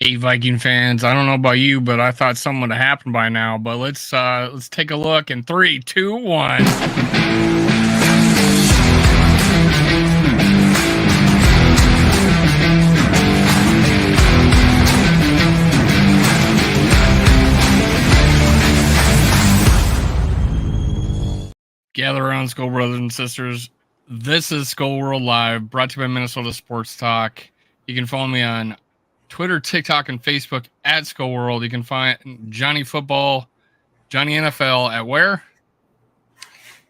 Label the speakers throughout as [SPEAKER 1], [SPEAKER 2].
[SPEAKER 1] Hey, Viking fans! I don't know about you, but I thought something would have happened by now. But let's take a look in 3, 2, 1. Gather around, Skull brothers and sisters. This is Skull World Live, brought to you by Minnesota Sports Talk. You can follow me on Twitter, TikTok, and Facebook at Skull World. You can find Johnny Football, Johnny NFL at where?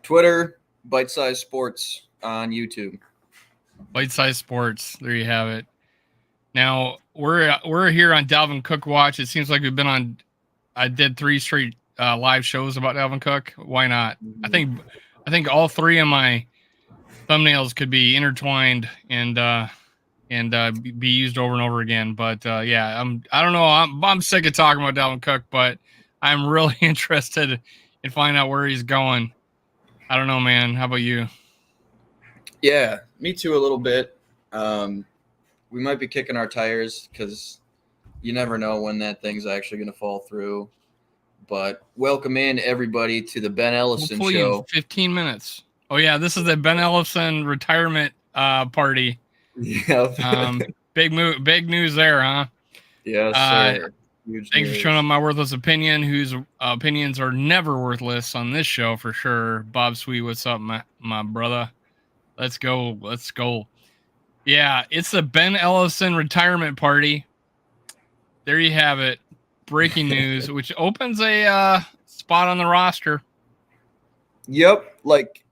[SPEAKER 2] Twitter, Bite Size Sports on YouTube.
[SPEAKER 1] Bite Size Sports. There you have it. Now we're here on Dalvin Cook Watch. It seems like we've been on. I did 3 straight live shows about Dalvin Cook. Why not? I think all 3 of my thumbnails could be intertwined and be used over and over again. But yeah, I don't know. I'm sick of talking about Dalvin Cook, but I'm really interested in finding out where he's going. I don't know, man. How about you?
[SPEAKER 2] Yeah, me too a little bit. We might be kicking our tires because you never know when that thing's actually going to fall through. But welcome in, everybody, to the Ben Ellison
[SPEAKER 1] Hopefully
[SPEAKER 2] Show.
[SPEAKER 1] In 15 minutes. Oh, yeah, this is the Ben Ellison retirement party.
[SPEAKER 2] Yeah.
[SPEAKER 1] Big news there, huh?
[SPEAKER 2] Yes, sir.
[SPEAKER 1] Thanks for showing up my worthless opinion, whose opinions are never worthless on this show for sure. Bob Sweet, what's up, my brother? Let's go. Yeah, it's the Ben Ellison retirement party. There you have it. Breaking news, which opens a spot on the roster.
[SPEAKER 2] Yep, like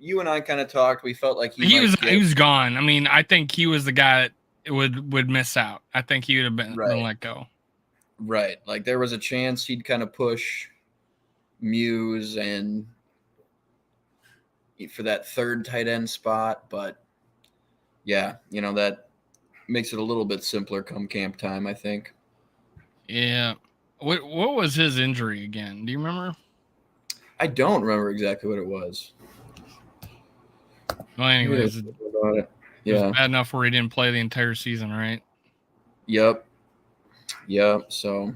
[SPEAKER 2] you and I kind of talked. We felt like
[SPEAKER 1] he was gone. I mean, I think he was the guy that would miss out. I think he would have been let go.
[SPEAKER 2] Right, like there was a chance he'd kind of push Muse and for that third tight end spot, but yeah, that makes it a little bit simpler come camp time, I think.
[SPEAKER 1] Yeah. What was his injury again? Do you remember?
[SPEAKER 2] I don't remember exactly what it was.
[SPEAKER 1] Well, anyways,
[SPEAKER 2] it was
[SPEAKER 1] bad enough where he didn't play the entire season, right?
[SPEAKER 2] Yep. So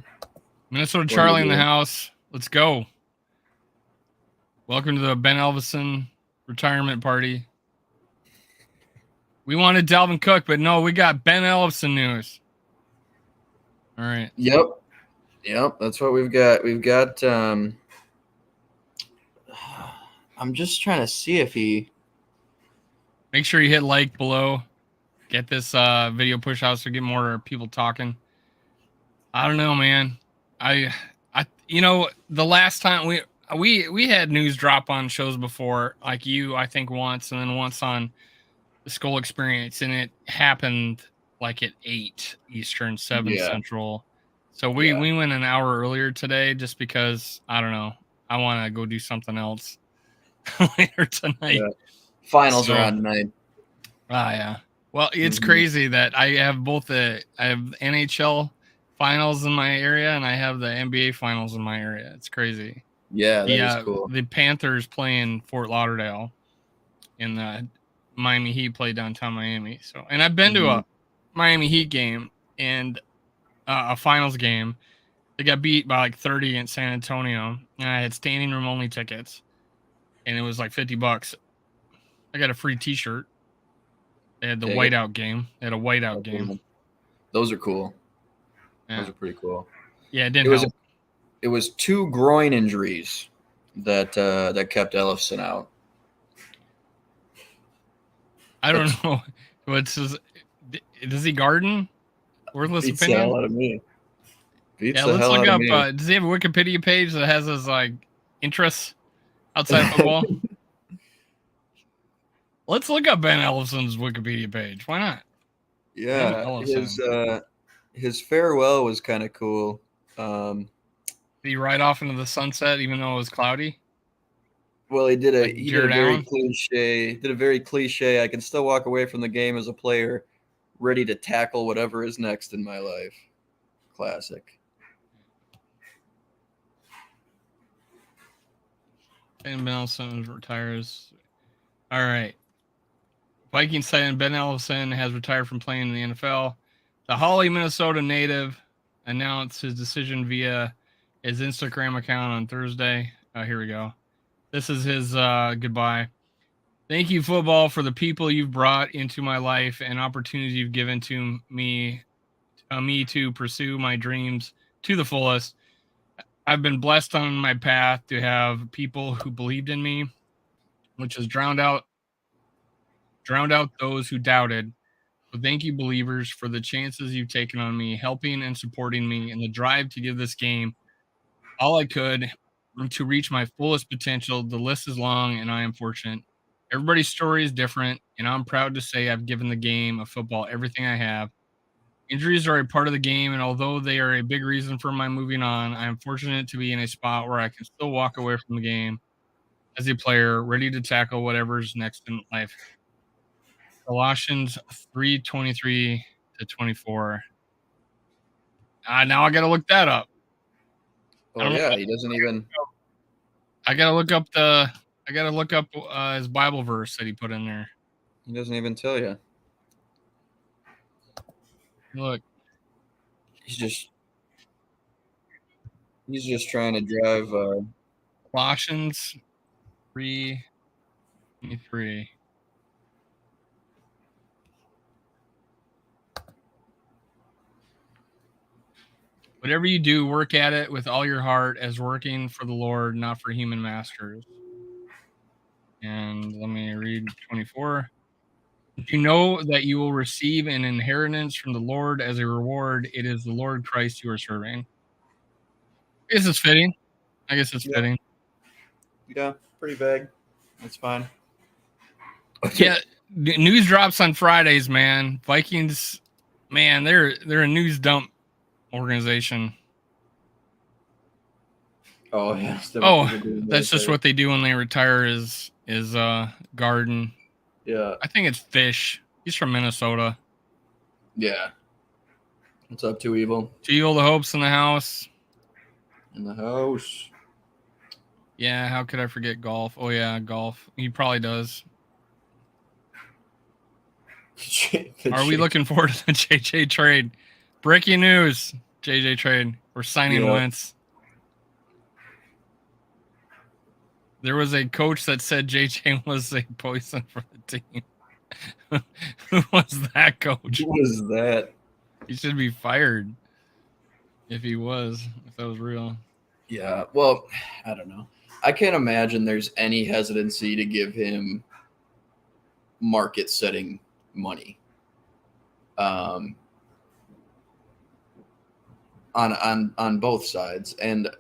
[SPEAKER 1] Minnesota Charlie in the house. Let's go. Welcome to the Ben Ellison retirement party. We wanted Dalvin Cook, but no, we got Ben Ellison news. All right.
[SPEAKER 2] Yep. That's what we've got. We've got. I'm just trying to see if he.
[SPEAKER 1] Make sure you hit like below. Get this video push out so get more people talking. I don't know, man. I the last time we had news drop on shows before, like you, I think once, and then once on the Skull Experience, and it happened like at 8 Eastern, 7 Central. So we went an hour earlier today just because, I don't know, I want to go do something else later tonight.
[SPEAKER 2] Yeah. Finals are on tonight.
[SPEAKER 1] Yeah. Well, it's crazy that I have I have NHL finals in my area and I have the NBA finals in my area. It's crazy.
[SPEAKER 2] Yeah, that is cool.
[SPEAKER 1] The Panthers play in Fort Lauderdale, and the Miami Heat play downtown Miami. So, and I've been to a Miami Heat game and a finals game. They got beat by like 30 in San Antonio, and I had standing room only tickets, and it was like $50. I got a free T-shirt. They had the whiteout game. They had a whiteout game.
[SPEAKER 2] Those are cool.
[SPEAKER 1] Yeah.
[SPEAKER 2] Those are pretty cool.
[SPEAKER 1] Yeah, it didn't help.
[SPEAKER 2] It was 2 groin injuries that kept Ellison out.
[SPEAKER 1] I don't know. Does he garden? Worthless
[SPEAKER 2] Beats
[SPEAKER 1] opinion.
[SPEAKER 2] The hell out of me.
[SPEAKER 1] Let's look up. Does he have a Wikipedia page that has his like interests outside football? Let's look up Ben Ellison's Wikipedia page. Why not?
[SPEAKER 2] Yeah, his farewell was kind of cool.
[SPEAKER 1] Did he ride off into the sunset even though it was cloudy?
[SPEAKER 2] Well, he did a very cliche. I can still walk away from the game as a player, ready to tackle whatever is next in my life. Classic.
[SPEAKER 1] Ben Ellison retires. All right. Vikings tight end Ben Ellison has retired from playing in the NFL. The Holly, Minnesota native announced his decision via his Instagram account on Thursday. Here we go. This is his goodbye. Thank you, football, for the people you've brought into my life and opportunities you've given to me to pursue my dreams to the fullest. I've been blessed on my path to have people who believed in me, which has drowned out those who doubted. So thank you, believers, for the chances you've taken on me, helping and supporting me in the drive to give this game all I could to reach my fullest potential. The list is long, and I am fortunate. Everybody's story is different, and I'm proud to say I've given the game of football everything I have. Injuries are a part of the game, and although they are a big reason for my moving on, I am fortunate to be in a spot where I can still walk away from the game as a player, ready to tackle whatever's next in life. Colossians 3:23-24. Now I gotta look that up. I
[SPEAKER 2] Oh
[SPEAKER 1] don't know.
[SPEAKER 2] yeah, he doesn't even.
[SPEAKER 1] I gotta look up his Bible verse that he put in there.
[SPEAKER 2] He doesn't even tell you.
[SPEAKER 1] Look,
[SPEAKER 2] He's just trying to drive.
[SPEAKER 1] Colossians 3:23. Whatever you do, work at it with all your heart as working for the Lord, not for human masters. And let me read 24. You know that you will receive an inheritance from the Lord as a reward. It is the Lord Christ you are serving. I guess it's fitting.
[SPEAKER 2] Yeah. Yeah, pretty vague. That's fine.
[SPEAKER 1] Yeah, news drops on Fridays, man. Vikings, man, they're a news dump organization.
[SPEAKER 2] Oh yeah.
[SPEAKER 1] That's just what they do when they retire is garden.
[SPEAKER 2] Yeah.
[SPEAKER 1] I think it's Fish. He's from Minnesota.
[SPEAKER 2] Yeah. What's up, Too Evil?
[SPEAKER 1] Too Evil, the Hopes in the house.
[SPEAKER 2] In the house.
[SPEAKER 1] Yeah, how could I forget golf? Oh yeah, golf. He probably does. Are we looking forward to the JJ trade? Breaking news: JJ trade. We're signing Wentz. There was a coach that said JJ was a poison for the team. Who was that coach?
[SPEAKER 2] Who was that?
[SPEAKER 1] He should be fired if that was real.
[SPEAKER 2] Yeah, well, I don't know. I can't imagine there's any hesitancy to give him market-setting money. On both sides, and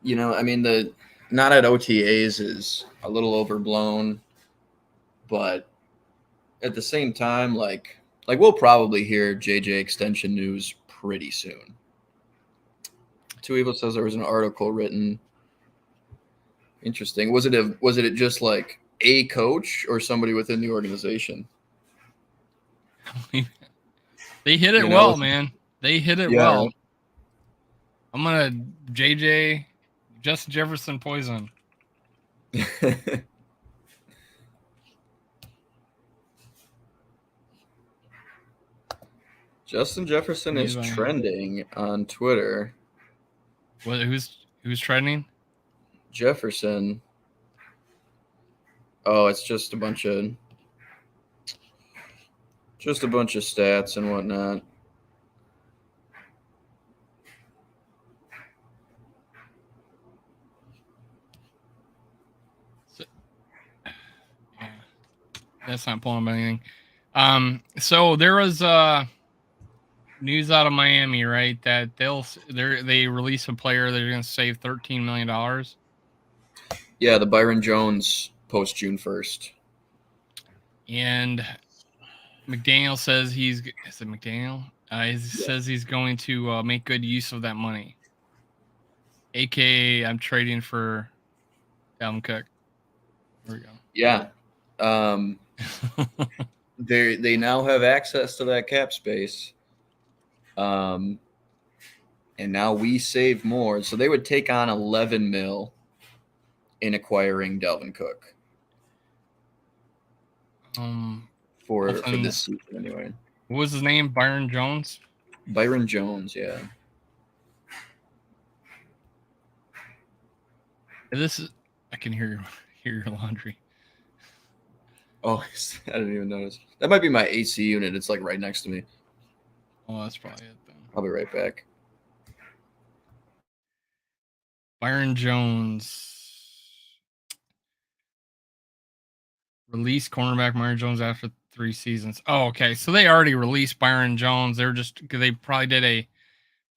[SPEAKER 2] I mean the not at OTAs is a little overblown, but at the same time, like we'll probably hear JJ extension news pretty soon. Two Evil says there was an article written. Interesting. Was it just like a coach or somebody within the organization?
[SPEAKER 1] They hit it well, man. They hit it well. I'm gonna JJ Justin Jefferson poison.
[SPEAKER 2] Justin Jefferson is trending on Twitter.
[SPEAKER 1] What? Who's trending?
[SPEAKER 2] Jefferson. Oh, it's just a bunch of stats and whatnot.
[SPEAKER 1] Yeah, that's not pulling up anything. So there was news out of Miami, right? That they release a player they're going to save $13 million.
[SPEAKER 2] Yeah, the Byron Jones post June 1st.
[SPEAKER 1] And McDaniel says is it McDaniel? He says he's going to make good use of that money. AKA, I'm trading for Dalvin Cook. There we go.
[SPEAKER 2] Yeah. They now have access to that cap space. And now we save more. So they would take on $11 million in acquiring Dalvin Cook. For this season anyway.
[SPEAKER 1] What was his name? Byron Jones?
[SPEAKER 2] Byron Jones, yeah.
[SPEAKER 1] This is. I can hear your laundry.
[SPEAKER 2] Oh, I didn't even notice. That might be my AC unit. It's like right next to me.
[SPEAKER 1] Oh, that's probably it then.
[SPEAKER 2] I'll be right back.
[SPEAKER 1] Byron Jones. Released cornerback Byron Jones after 3 seasons. Oh, okay. So they already released Byron Jones. They probably did a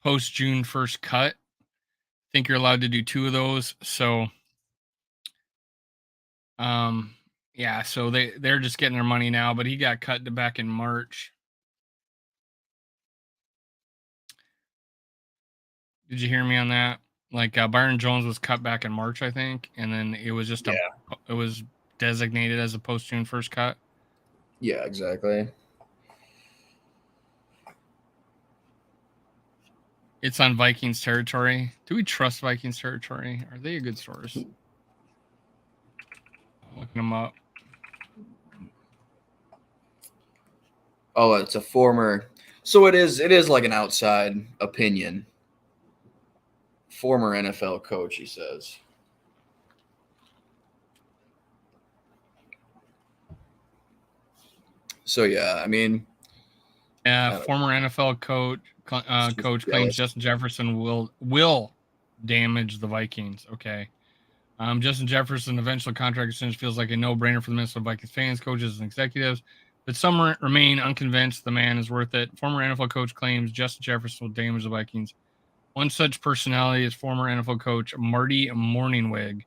[SPEAKER 1] post June 1st cut. I think you're allowed to do 2 of those. So, yeah. So they're just getting their money now. But he got cut back in March. Did you hear me on that? Like Byron Jones was cut back in March, I think, and then it was just it was designated as a post June 1st cut.
[SPEAKER 2] Yeah, exactly.
[SPEAKER 1] It's on Vikings territory. Do we trust Vikings territory? Are they a good source? Looking them up.
[SPEAKER 2] Oh, it's a former. So it is like an outside opinion. Former NFL coach, he says. So yeah, I mean,
[SPEAKER 1] former NFL coach claims Justin Jefferson will damage the Vikings. Okay. Justin Jefferson eventual contract extension feels like a no-brainer for the Minnesota Vikings fans, coaches, and executives, but some remain unconvinced the man is worth it. Former NFL coach claims Justin Jefferson will damage the Vikings. One such personality is former NFL coach Marty Morningwig,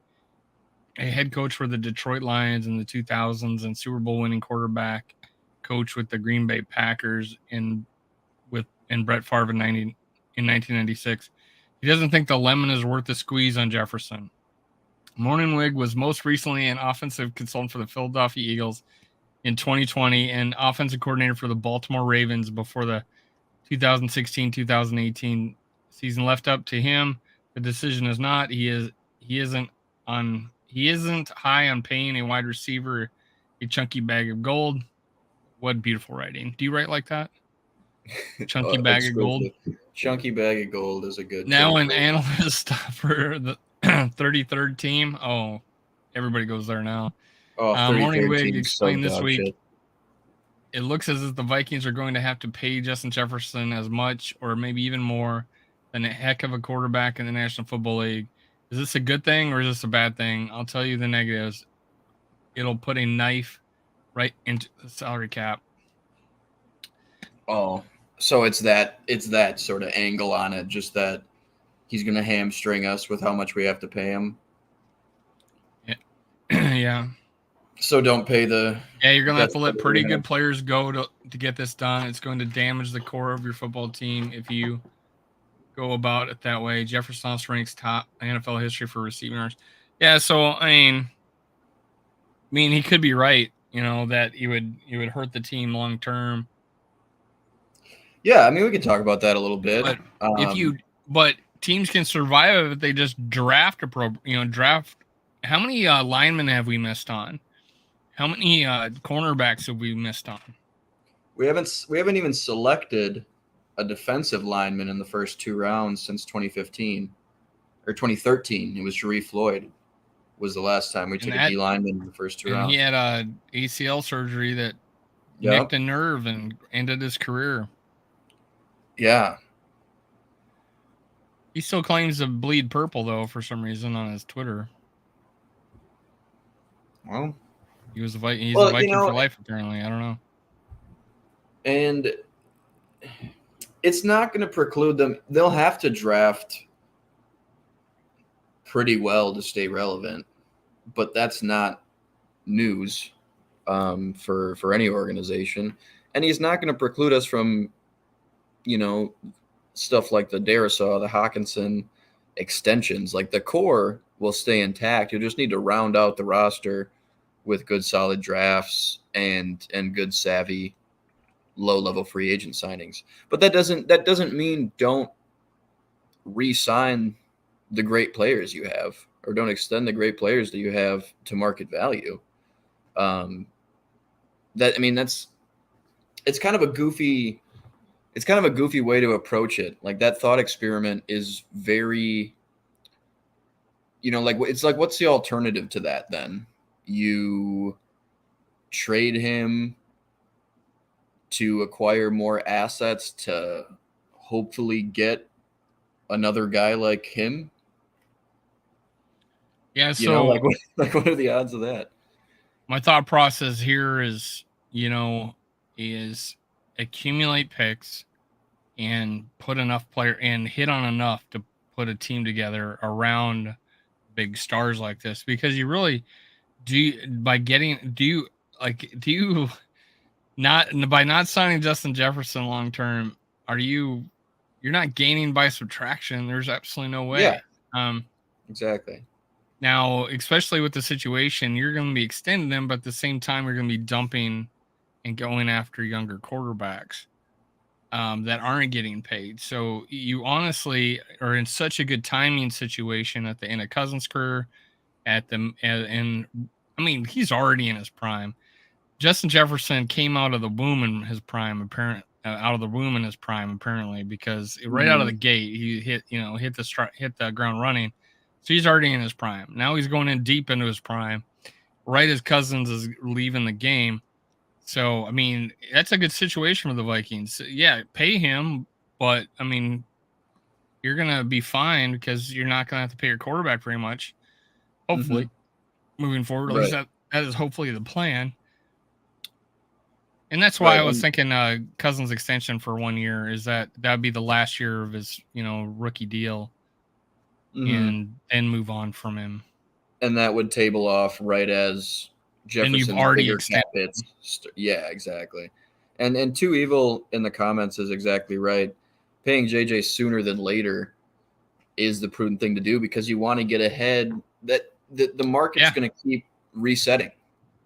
[SPEAKER 1] a head coach for the Detroit Lions in the 2000s and Super Bowl winning quarterback coach with the Green Bay Packers and Brett Favre in 1996. He doesn't think the lemon is worth the squeeze on Jefferson. Morningwig was most recently an offensive consultant for the Philadelphia Eagles in 2020 and offensive coordinator for the Baltimore Ravens before the 2016-2018 season. Left up to him, the decision is not. He isn't high on paying a wide receiver a chunky bag of gold. What beautiful writing. Do you write like that? Chunky bag of gold.
[SPEAKER 2] Chunky bag of gold is a good.
[SPEAKER 1] Now an analyst for the 33rd team. Oh, everybody goes there now.
[SPEAKER 2] Oh,
[SPEAKER 1] Morningwig explained this week. Shit. It looks as if the Vikings are going to have to pay Justin Jefferson as much or maybe even more than a heck of a quarterback in the National Football League. Is this a good thing or is this a bad thing? I'll tell you the negatives. It'll put a knife right into the salary cap.
[SPEAKER 2] Oh, so it's that sort of angle on it, just that he's going to hamstring us with how much we have to pay him.
[SPEAKER 1] Yeah. Yeah.
[SPEAKER 2] So don't pay the.
[SPEAKER 1] Yeah, you're going to have to let pretty good players go to get this done. It's going to damage the core of your football team if you go about it that way. Jefferson ranks top NFL history for receiving yards. Yeah, so I mean, he could be right. You know that you would hurt the team long term.
[SPEAKER 2] Yeah, I mean, we could talk about that a little bit.
[SPEAKER 1] But teams can survive if they just draft draft. How many linemen have we missed on? How many cornerbacks have we missed on?
[SPEAKER 2] We haven't even selected a defensive lineman in the first 2 rounds since 2015 or 2013. It was Sharif Floyd was the last time we took a D lineman in the first 2 rounds.
[SPEAKER 1] He had a ACL surgery that nicked a nerve and ended his career.
[SPEAKER 2] Yeah.
[SPEAKER 1] He still claims to bleed purple though for some reason on his Twitter.
[SPEAKER 2] Well,
[SPEAKER 1] he's a Viking for life apparently. I don't know.
[SPEAKER 2] And it's not going to preclude them. They'll have to draft pretty well to stay relevant, but that's not news for any organization. And he's not going to preclude us from, stuff like the Darisaw, the Hawkinson extensions. Like the core will stay intact. You'll just need to round out the roster with good, solid drafts and good, savvy, low-level free agent signings. But that doesn't mean don't re-sign the great players you have, or don't extend the great players that you have to market value. That's it's kind of a goofy way to approach it. Like that thought experiment is very, like it's like, what's the alternative to that then? You trade him to acquire more assets to hopefully get another guy like him.
[SPEAKER 1] Yeah, so
[SPEAKER 2] what are the odds of that?
[SPEAKER 1] my thought process here is, is accumulate picks and put enough player and hit on enough to put a team together around big stars like this, because you really do you not, by not signing Justin Jefferson long term, you're not gaining by subtraction. There's absolutely no
[SPEAKER 2] Yeah,
[SPEAKER 1] way.
[SPEAKER 2] exactly.
[SPEAKER 1] Now, especially with the situation, you're going to be extending them, but at the same time, you're going to be dumping and going after younger quarterbacks that aren't getting paid. So you honestly are in such a good timing situation at the end of Cousins' career. And I mean, he's already in his prime. Justin Jefferson came out of the womb in his prime, apparently, because right out of the gate he hit the ground running. So he's already in his prime. Now he's going in deep into his prime, right as Cousins is leaving the game. So I mean, that's a good situation for the Vikings. Yeah, pay him, but I mean, you're gonna be fine because you're not gonna have to pay your quarterback very much. Hopefully, moving forward, at least
[SPEAKER 2] Right.
[SPEAKER 1] that is hopefully the plan. And that's why
[SPEAKER 2] Right.
[SPEAKER 1] I was thinking Cousins extension for 1 year is that would be the last year of his, rookie deal, and then move on from him.
[SPEAKER 2] And that would table off right as
[SPEAKER 1] Then you've
[SPEAKER 2] Jefferson's
[SPEAKER 1] already
[SPEAKER 2] bigger
[SPEAKER 1] extended.
[SPEAKER 2] cap hits. Yeah, exactly. And Too Evil in the comments is exactly right. Paying JJ sooner than later is the prudent thing to do, because you want to get ahead. That the market's going to keep resetting.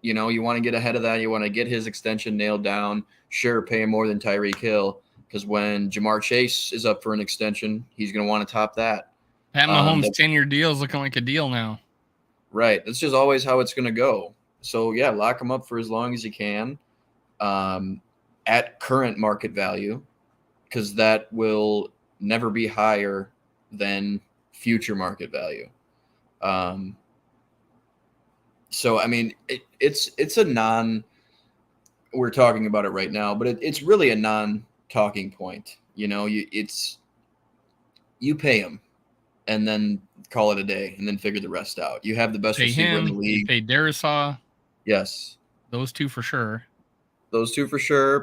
[SPEAKER 2] You want to get ahead of that. You want to get his extension nailed down. Sure, pay him more than Tyreek Hill, because when Jamar Chase is up for an extension, he's going to want to top that.
[SPEAKER 1] Pat Mahomes' 10-year deal is looking like a deal now.
[SPEAKER 2] Right. That's just always how it's going to go. So, yeah, lock him up for as long as you can at current market value, because that will never be higher than future market value. So, I mean, it's a we're talking about it right now, but it's really a non-talking point. You pay him and then call it a day and then figure the rest out. You have the best receiver in the league.
[SPEAKER 1] You pay Darisaw.
[SPEAKER 2] Yes.
[SPEAKER 1] Those two for sure.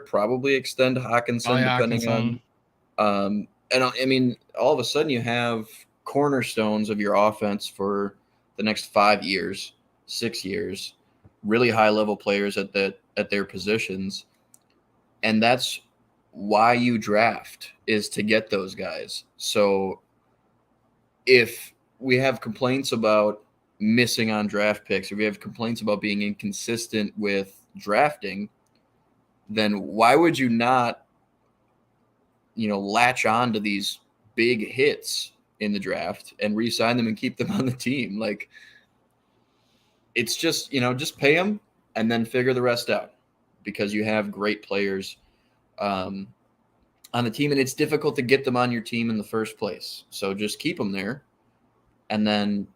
[SPEAKER 2] Probably extend Hawkinson, depending on and I mean, all of a sudden you have cornerstones of your offense for the next 5 years, 6 years, really high level players at their positions. And that's why you draft, is to get those guys. So if we have complaints about missing on draft picks, or we have complaints about being inconsistent with drafting, then why would you not, latch on to these big hits in the draft and re-sign them and keep them on the team? Like, it's just, just pay them and then figure the rest out, because you have great players on the team, and it's difficult to get them on your team in the first place. So just keep them there, and then,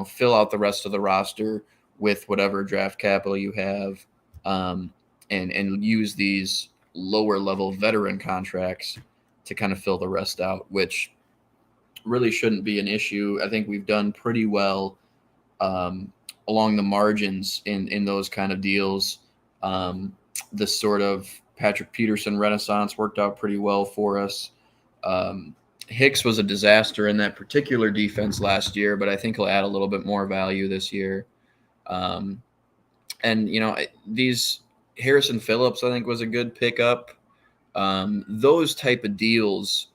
[SPEAKER 2] fill out the rest of the roster with whatever draft capital you have, and use these lower level veteran contracts to kind of fill the rest out, which really shouldn't be an issue. I think we've done pretty well along the margins in those kind of deals. This sort of Patrick Peterson renaissance worked out pretty well for us. Hicks was a disaster in that particular defense last year, but I think he'll add a little bit more value this year. And, these Harrison Phillips, I think, was a good pickup. Those type of deals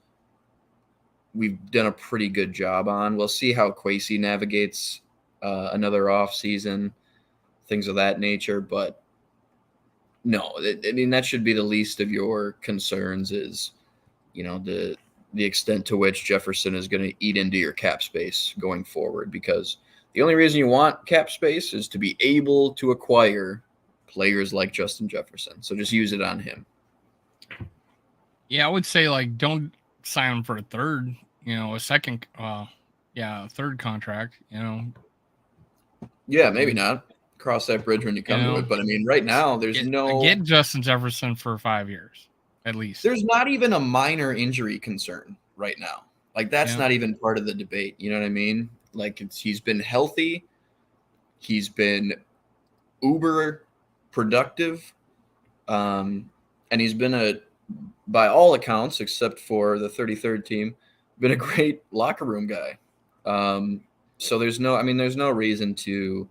[SPEAKER 2] we've done a pretty good job on. We'll see how Kwesi navigates another off season, things of that nature. But no, I mean, that should be the least of your concerns, is, the extent to which Jefferson is going to eat into your cap space going forward, because the only reason you want cap space is to be able to acquire players like Justin Jefferson. So just use it on him.
[SPEAKER 1] Yeah, I would say like don't sign him for a third. A second. A third contract.
[SPEAKER 2] Yeah, maybe not. Cross that bridge when you
[SPEAKER 1] You
[SPEAKER 2] come to
[SPEAKER 1] know,
[SPEAKER 2] it. But I mean, right now
[SPEAKER 1] get Justin Jefferson for 5 years at least.
[SPEAKER 2] there's not even a minor injury concern right now. Like that's
[SPEAKER 1] Yeah.
[SPEAKER 2] not even part of the debate. You know what I mean? Like he's been healthy. He's been uber productive. And he's been by all accounts, except for the 33rd team, been a great locker room guy. So there's no reason to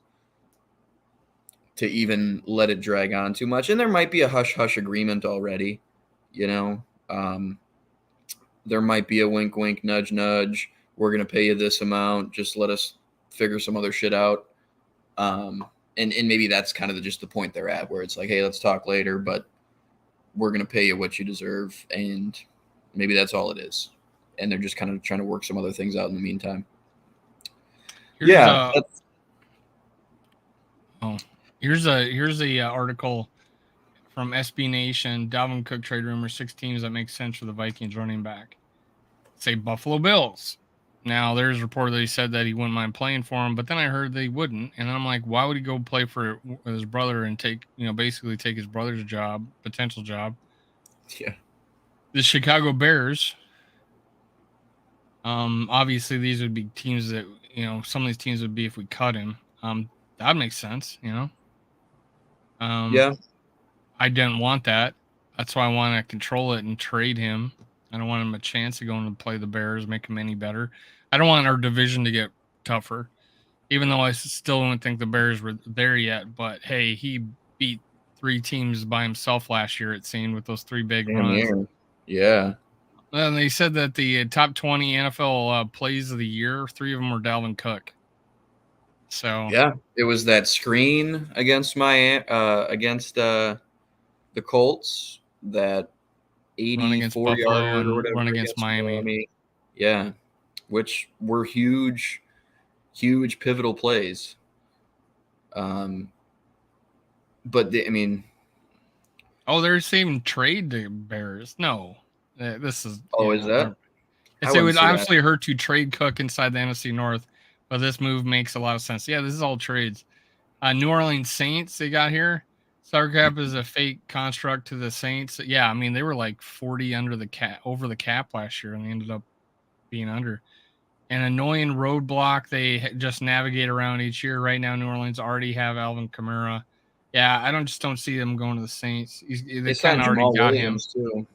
[SPEAKER 2] even let it drag on too much. And there might be a hush hush agreement already, you know. There might be a wink wink nudge nudge. We're gonna pay you this amount. Just let us figure some other shit out. And maybe that's kind of just the point they're at, where it's like, hey, let's talk later, but we're gonna pay you what you deserve, and maybe that's all it is. And they're just kind of trying to work some other things out in the meantime.
[SPEAKER 1] Here's
[SPEAKER 2] Yeah,
[SPEAKER 1] a here's a article from SB Nation. Dalvin Cook trade rumor. 6 teams that make sense for the Vikings running back. Say Buffalo Bills. Now there's a report that he said that he wouldn't mind playing for him, but then I heard they wouldn't, and I'm like, why would he go play for his brother and basically take his brother's job, potential job?
[SPEAKER 2] yeah,
[SPEAKER 1] The Chicago Bears. Obviously these would be teams that some of these teams would be if we cut him. That makes sense.
[SPEAKER 2] yeah.
[SPEAKER 1] I didn't want that. That's why I want to control it and trade him. I don't want him a chance to go and play the Bears, make him any better. I don't want our division to get tougher, even though I still don't think the Bears were there yet. But hey, he beat 3 teams by himself last year, it seemed, with those 3 big
[SPEAKER 2] Damn
[SPEAKER 1] runs.
[SPEAKER 2] near. Yeah.
[SPEAKER 1] And they said that the top 20 NFL plays of the year, 3 of them were Dalvin Cook. So
[SPEAKER 2] Yeah, it was that screen against the Colts, that
[SPEAKER 1] run against
[SPEAKER 2] 84
[SPEAKER 1] Buffalo
[SPEAKER 2] yarder or
[SPEAKER 1] and
[SPEAKER 2] whatever
[SPEAKER 1] run against
[SPEAKER 2] against
[SPEAKER 1] Miami.
[SPEAKER 2] Miami. Yeah, which were huge pivotal plays. But
[SPEAKER 1] they're saving trade the Bears. No, this is
[SPEAKER 2] is that?
[SPEAKER 1] It
[SPEAKER 2] I wouldn't
[SPEAKER 1] would
[SPEAKER 2] see that.
[SPEAKER 1] obviously hurt to trade Cook inside the NFC North, but this move makes a lot of sense. Yeah, this is all trades. New Orleans Saints, they got here. Salary cap is a fake construct to the Saints. Yeah, I mean they were like 40 over the cap last year, and they ended up being under. An annoying roadblock they just navigate around each year. Right now, New Orleans already have Alvin Kamara. Yeah, I don't see them going to the Saints. They
[SPEAKER 2] They
[SPEAKER 1] kind
[SPEAKER 2] signed
[SPEAKER 1] of already
[SPEAKER 2] Jamal
[SPEAKER 1] got him.
[SPEAKER 2] Williams too.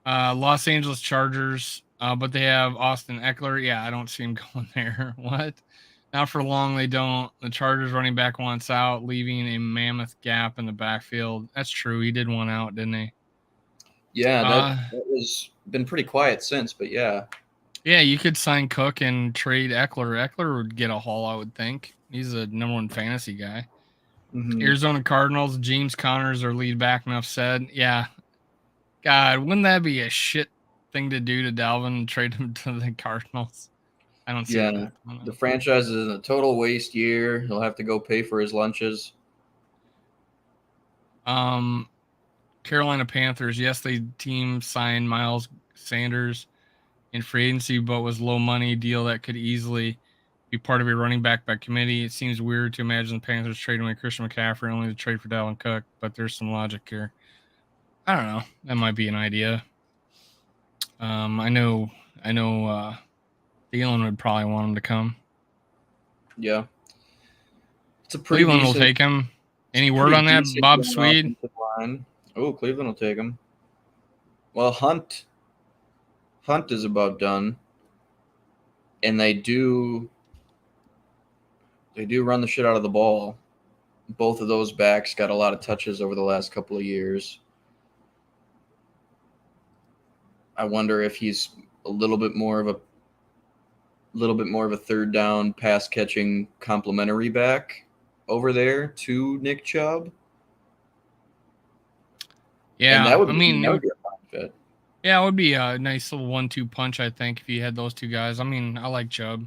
[SPEAKER 1] Los Angeles Chargers, but they have Austin Eckler. Yeah, I don't see him going there. What? Not for long, they don't. The Chargers running back wants out, leaving a mammoth gap in the backfield. That's true. He did one out, didn't he?
[SPEAKER 2] Yeah, that was been pretty quiet since, but yeah.
[SPEAKER 1] Yeah, you could sign Cook and trade Eckler. Eckler would get a haul, I would think. He's a number 1 fantasy guy.
[SPEAKER 2] Mm-hmm.
[SPEAKER 1] Arizona Cardinals, James Conner's their lead back, enough said. Yeah. God, wouldn't that be a shit thing to do to Dalvin and trade him to the Cardinals? I don't see that.
[SPEAKER 2] The franchise is in a total waste year. He'll have to go pay for his lunches.
[SPEAKER 1] Carolina Panthers, yes, they team signed Miles Sanders in free agency, but was low money deal that could easily be part of your running back by committee. It seems weird to imagine the Panthers trading away Christian McCaffrey only to trade for Dalvin Cook, but there's some logic here. I don't know. That might be an idea. I know Thielen would probably want him to come.
[SPEAKER 2] Yeah. It's a pretty
[SPEAKER 1] Cleveland will take him. Any word on that, Bob Swede?
[SPEAKER 2] Oh, Cleveland will take him. Well, Hunt is about done, and they do run the shit out of the ball. Both of those backs got a lot of touches over the last couple of years. I wonder if he's a little bit more of a third down pass catching complementary back over there to Nick Chubb.
[SPEAKER 1] Yeah,
[SPEAKER 2] and that would be a fine fit.
[SPEAKER 1] Yeah, it would be a nice little 1-2 punch, I think, if you had those 2 guys. I mean, I like Chubb.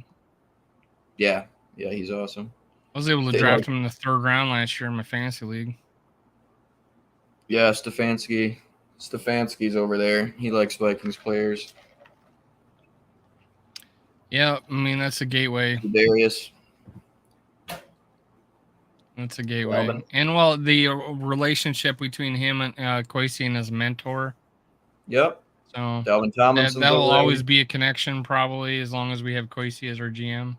[SPEAKER 2] Yeah, he's awesome.
[SPEAKER 1] I was able to draft him in the 3rd round last year in my fantasy league.
[SPEAKER 2] Yeah, Stefanski Stefanski's over there. He likes Vikings players.
[SPEAKER 1] Yeah, I mean that's a gateway.
[SPEAKER 2] Darius.
[SPEAKER 1] That's a gateway.
[SPEAKER 2] Dalvin.
[SPEAKER 1] And well, the relationship between him and Kwesi and his mentor.
[SPEAKER 2] Yep.
[SPEAKER 1] So
[SPEAKER 2] Dalvin Tomlinson's
[SPEAKER 1] that will
[SPEAKER 2] over there.
[SPEAKER 1] always be a connection, probably, as long as we have Kwesi as our GM.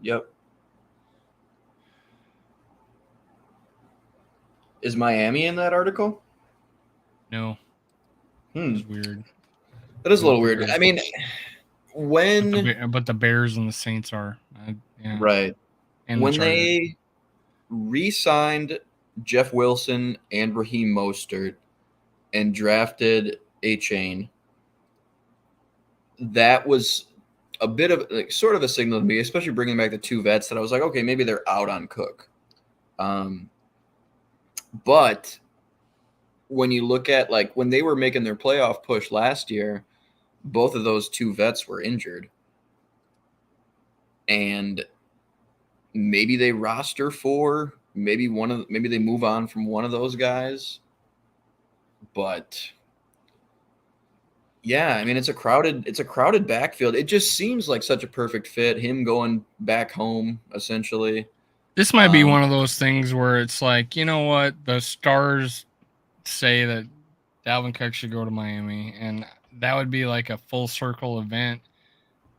[SPEAKER 2] Yep. Is Miami in that article?
[SPEAKER 1] No. It's weird.
[SPEAKER 2] That is a little weird. I mean,
[SPEAKER 1] but the Bears and the Saints are yeah.
[SPEAKER 2] Right.
[SPEAKER 1] And
[SPEAKER 2] when they re-signed Jeff Wilson and Raheem Mostert and drafted A-Chain, that was a bit of sort of a signal to me, especially bringing back the two vets, that I was like, okay, maybe they're out on Cook. But when you look at when they were making their playoff push last year, both of those two vets were injured. And maybe they roster for maybe they move on from one of those guys. But yeah, I mean it's a crowded backfield. It just seems like such a perfect fit. Him going back home, essentially.
[SPEAKER 1] This might be one of those things where it's like, you know what, the stars say that Dalvin Cook should go to Miami, and that would be like a full circle event.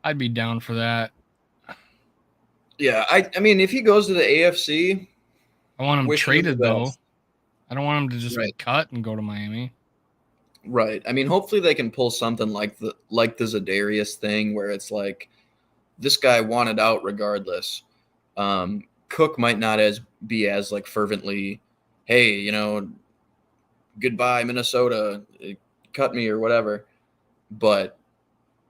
[SPEAKER 1] I'd be down for that.
[SPEAKER 2] Yeah, I mean, if he goes to the AFC,
[SPEAKER 1] I want him traded though. I don't want him to just be cut and go to Miami.
[SPEAKER 2] Right. I mean, hopefully they can pull something like the Zadarius thing, where it's like this guy wanted out regardless. Cook might not be as fervently, hey, goodbye Minnesota, cut me or whatever. But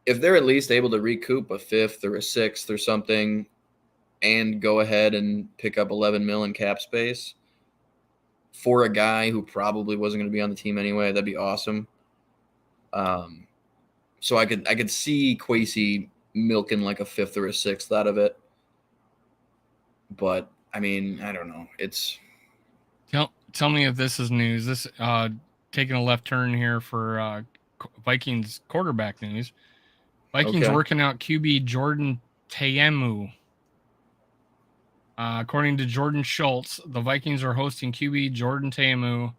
[SPEAKER 2] if they're at least able to recoup a fifth or a sixth or something and go ahead and pick up 11 million cap space for a guy who probably wasn't going to be on the team anyway, that'd be awesome. So I could see Kwesi milking like a fifth or a sixth out of it. But I mean, I don't know. It's
[SPEAKER 1] tell me if this is news. This taking a left turn here for Vikings quarterback news. Vikings working out QB Jordan Ta'amu. According to Jordan Schultz, the Vikings are hosting QB Jordan Ta'amu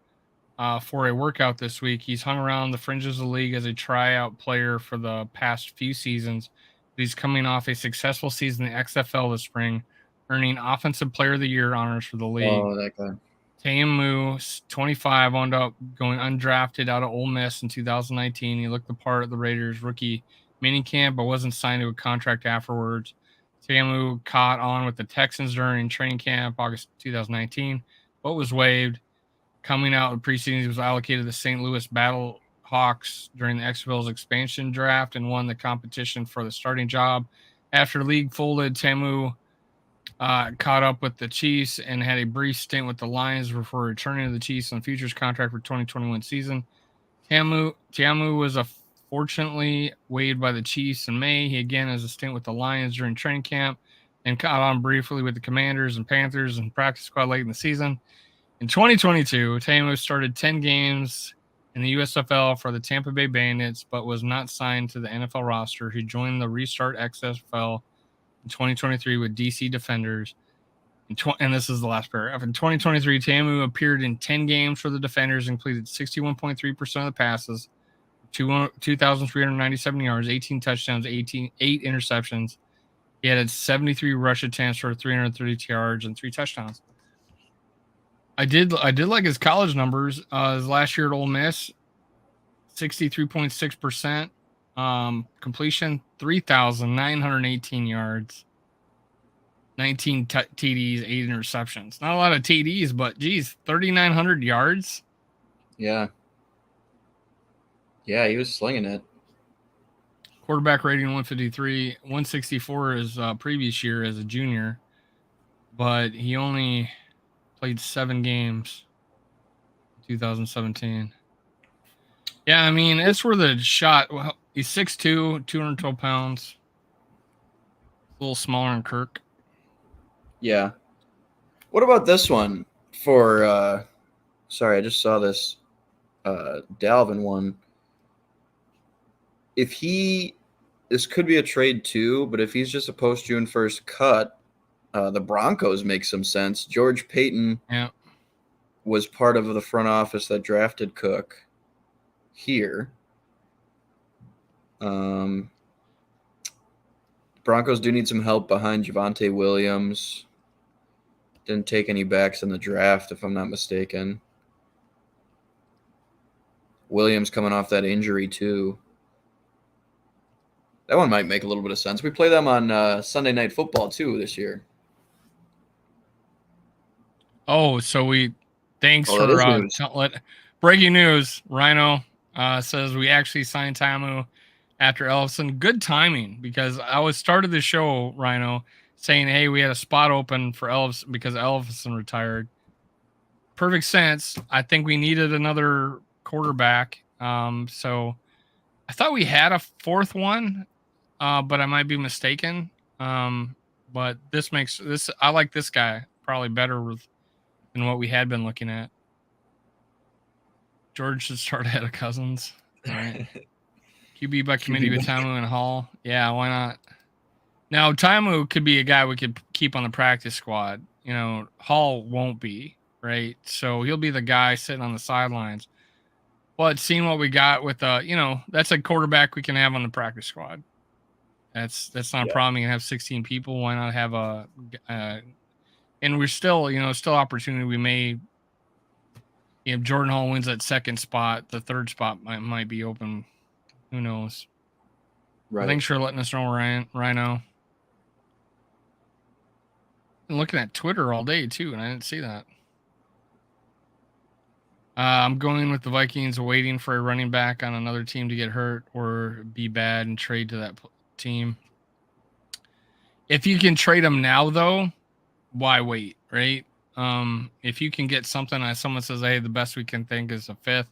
[SPEAKER 1] for a workout this week. He's hung around the fringes of the league as a tryout player for the past few seasons. He's coming off a successful season in the XFL this spring, earning Offensive Player of the Year honors for the league.
[SPEAKER 2] Oh, that guy.
[SPEAKER 1] Ta'amu, 25, wound up going undrafted out of Ole Miss in 2019. He looked the part of the Raiders' rookie minicamp, but wasn't signed to a contract afterwards. Ta'amu caught on with the Texans during training camp August 2019, but was waived. Coming out in preseason, he was allocated to the St. Louis Battlehawks during the XFL's expansion draft and won the competition for the starting job. After the league folded, Ta'amu caught up with the Chiefs and had a brief stint with the Lions before returning to the Chiefs on futures contract for 2021 season. Ta'amu was fortunately waived by the Chiefs in May. He again has a stint with the Lions during training camp and caught on briefly with the Commanders and Panthers and practice squad late in the season. In 2022, Ta'amu started 10 games in the USFL for the Tampa Bay Bandits, but was not signed to the NFL roster. He joined the Restart XFL in 2023 with DC Defenders. And this is the last paragraph. In 2023, Ta'amu appeared in 10 games for the Defenders and completed 61.3% of the passes, 2,397 yards, 18 touchdowns, 8 interceptions. He had 73 rush attempts for 332 yards and 3 touchdowns. I did like his college numbers. His last year at Ole Miss, 63.6%. Completion, 3,918 yards. 19 TDs, 8 interceptions. Not a lot of TDs, but geez, 3,900 yards.
[SPEAKER 2] Yeah. Yeah, he was slinging it.
[SPEAKER 1] Quarterback rating 153, 164 his previous year as a junior, but he only played 7 games in 2017. Yeah, I mean, it's worth a shot. Well, he's 6'2", 212 pounds. A little smaller than Kirk.
[SPEAKER 2] Yeah. What about this one for sorry, I just saw this. Dalvin one. This could be a trade too, but if he's just a post June 1st cut, the Broncos make some sense. George Payton was part of the front office that drafted Cook here. Broncos do need some help behind Javonte Williams. Didn't take any backs in the draft, if I'm not mistaken. Williams coming off that injury too. That one might make a little bit of sense. We play them on Sunday Night Football too this year.
[SPEAKER 1] Oh, so thanks for breaking news. Rhino says we actually signed Tamu after Ellison. Good timing, because I started the show, Rhino, saying, hey, we had a spot open for Ellison because Ellison retired. Perfect sense. I think we needed another quarterback. So I thought we had a fourth one, but I might be mistaken. But I like this guy probably better than what we had been looking at. George should start ahead of Cousins. All right. QB by committee with Tamu and Hall. Yeah, why not? Now, Tamu could be a guy we could keep on the practice squad. Hall won't be, right? So he'll be the guy sitting on the sidelines. But seeing what we got with, that's a quarterback we can have on the practice squad. That's not a problem. You can have 16 people. Why not have and we're still, still opportunity. We may, if Jordan Hall wins that second spot, the third spot might be open. Who knows? Right. Well, thanks for letting us know, Rhino. Been looking at Twitter all day too, and I didn't see that. I'm going with the Vikings, waiting for a running back on another team to get hurt or be bad and trade to that team. If you can trade them now, though, why wait, right? If you can get something, someone says, hey, the best we can think is a fifth.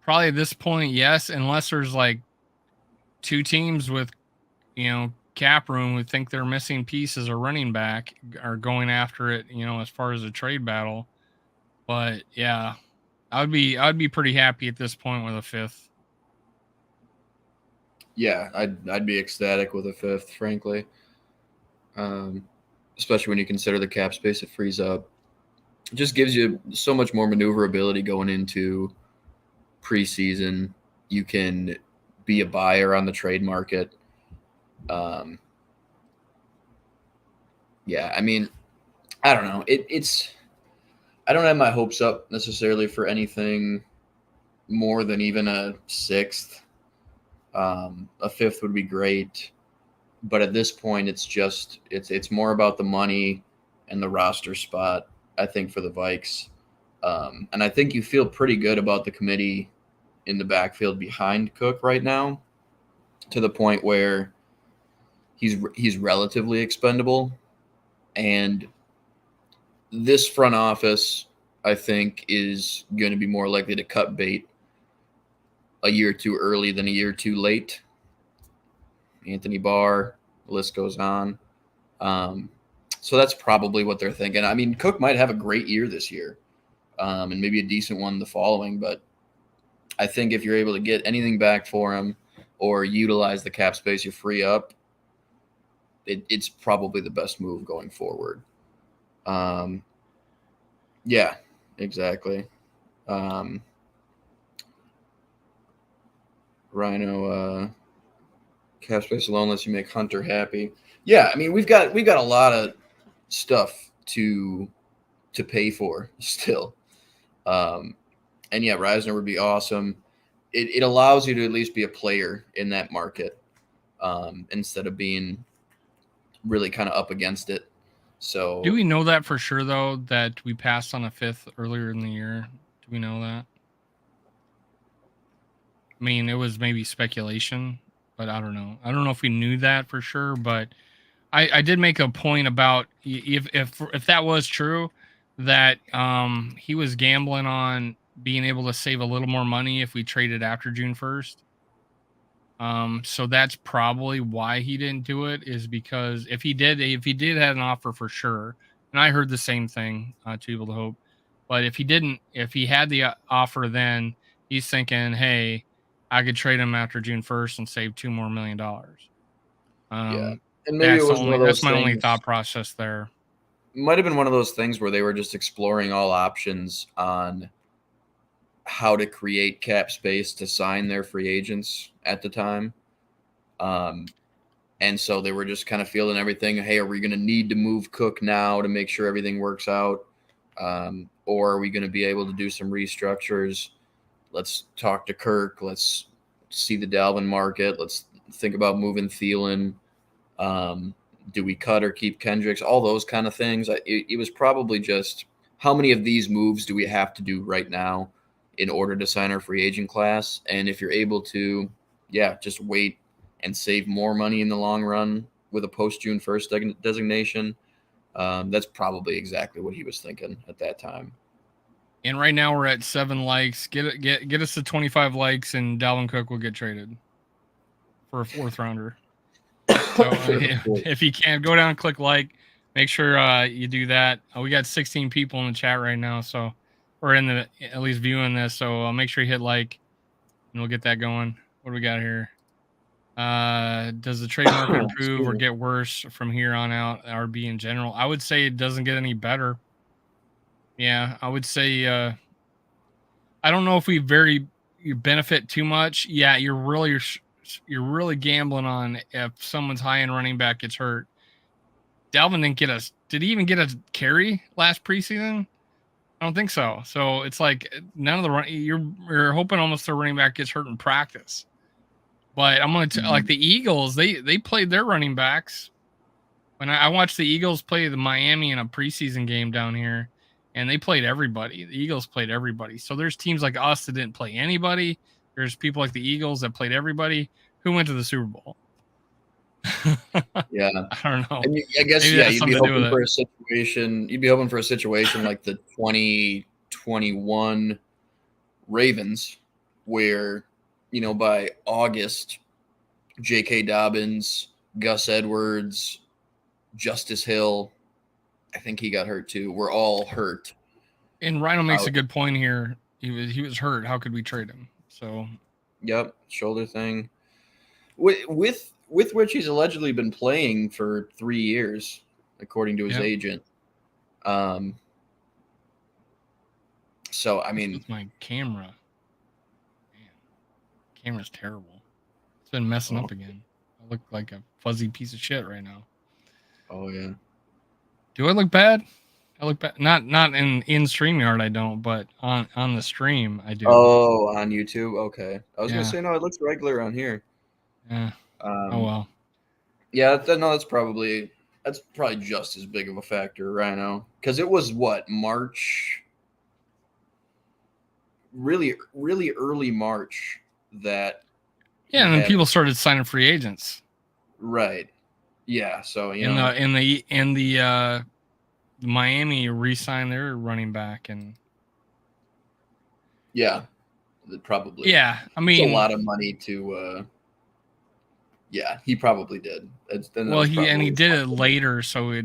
[SPEAKER 1] Probably at this point, yes, unless there's like two teams with, cap room who think they're missing pieces or running back are going after it, as far as a trade battle. But yeah, I'd be pretty happy at this point with a fifth.
[SPEAKER 2] Yeah, I'd be ecstatic with a fifth, frankly. Especially when you consider the cap space it frees up. It just gives you so much more maneuverability going into preseason. You can be a buyer on the trade market. Yeah, I mean, I don't know. I don't have my hopes up necessarily for anything more than even a sixth. A fifth would be great, but at this point, it's more about the money and the roster spot, I think, for the Vikes. And I think you feel pretty good about the committee in the backfield behind Cook right now, to the point where he's relatively expendable. And this front office, I think, is going to be more likely to cut bait a year too early than a year too late. Anthony Barr, the list goes on. So that's probably what they're thinking. I mean, Cook might have a great year this year, and maybe a decent one the following, but I think if you're able to get anything back for him or utilize the cap space you free up, it's probably the best move going forward. Yeah, exactly. Rhino, cap space alone lets you make Hunter happy. Yeah, I mean, we've got a lot of stuff to pay for still. And yeah, Reisner would be awesome. It allows you to at least be a player in that market, instead of being really kind of up against it. So
[SPEAKER 1] do we know that for sure, though, that we passed on a fifth earlier in the year? Do we know that? I mean, it was maybe speculation, but I don't know. I don't know if we knew that for sure, but I did make a point about if that was true, that he was gambling on being able to save a little more money if we traded after June 1st. So that's probably why he didn't do it, is because if he did have an offer for sure, and I heard the same thing, to People to Hope, But if he had the offer, then he's thinking, hey, I could trade him after June 1st and save $2 more million.
[SPEAKER 2] Yeah, and maybe it was one of those
[SPEAKER 1] That's my only
[SPEAKER 2] things.
[SPEAKER 1] thought process there.
[SPEAKER 2] Might have been one of those things where they were just exploring all options on how to create cap space to sign their free agents at the time. And so they were just kind of feeling everything. Hey, are we going to need to move Cook now to make sure everything works out? Or are we going to be able to do some restructures? Let's talk to Kirk. Let's see the Dalvin market. Let's think about moving Thielen. Do we cut or keep Kendricks? All those kind of things. It was probably just how many of these moves do we have to do right now in order to sign our free agent class? And if you're able to, just wait and save more money in the long run with a post June 1st designation, that's probably exactly what he was thinking at that time.
[SPEAKER 1] And right now we're at 7 likes. Get us to 25 likes, and Dalvin Cook will get traded for a 4th rounder. So if you can, go down and click like. Make sure you do that. We got 16 people in the chat right now, so or at least viewing this. So make sure you hit like, and we'll get that going. What do we got here? Does the trade market improve or get worse from here on out? RB in general, I would say it doesn't get any better. Yeah, I would say. I don't know if you benefit too much. Yeah, you're really gambling on if someone's high end running back gets hurt. Dalvin did he even get a carry last preseason? I don't think so. So it's like none of the you're hoping almost the running back gets hurt in practice. But I'm going to like the Eagles, they played their running backs. When I watched the Eagles play the Miami in a preseason game down here, and they played everybody. The Eagles played everybody. So there's teams like us that didn't play anybody. There's people like the Eagles that played everybody. Who went to the Super Bowl?
[SPEAKER 2] Yeah,
[SPEAKER 1] I don't know.
[SPEAKER 2] And I guess you'd be hoping for a situation. You'd be hoping for a situation like the 2021 Ravens, where by August, J.K. Dobbins, Gus Edwards, Justice Hill, I think he got hurt too. We're all hurt.
[SPEAKER 1] And Rhino makes a good point here. He was hurt. How could we trade him? So,
[SPEAKER 2] yep, shoulder thing. With which he's allegedly been playing for 3 years, according to his agent. So I mean,
[SPEAKER 1] with my camera, man, camera's terrible. It's been messing up again. I look like a fuzzy piece of shit right now.
[SPEAKER 2] Oh yeah.
[SPEAKER 1] Do I look bad? I look bad. Not in StreamYard, I don't, but on the stream, I do.
[SPEAKER 2] Oh, on YouTube. Okay, I was gonna say no. It looks regular on here.
[SPEAKER 1] Yeah. Oh well.
[SPEAKER 2] Yeah, that's probably just as big of a factor, Rhino, because it was what, March, really early March that.
[SPEAKER 1] Yeah, and then people started signing free agents.
[SPEAKER 2] Right. Yeah. So
[SPEAKER 1] in the Miami re-signed their running back, and
[SPEAKER 2] yeah, probably.
[SPEAKER 1] Yeah, I mean,
[SPEAKER 2] it's a lot of money to. Yeah, he probably did.
[SPEAKER 1] He did it later, so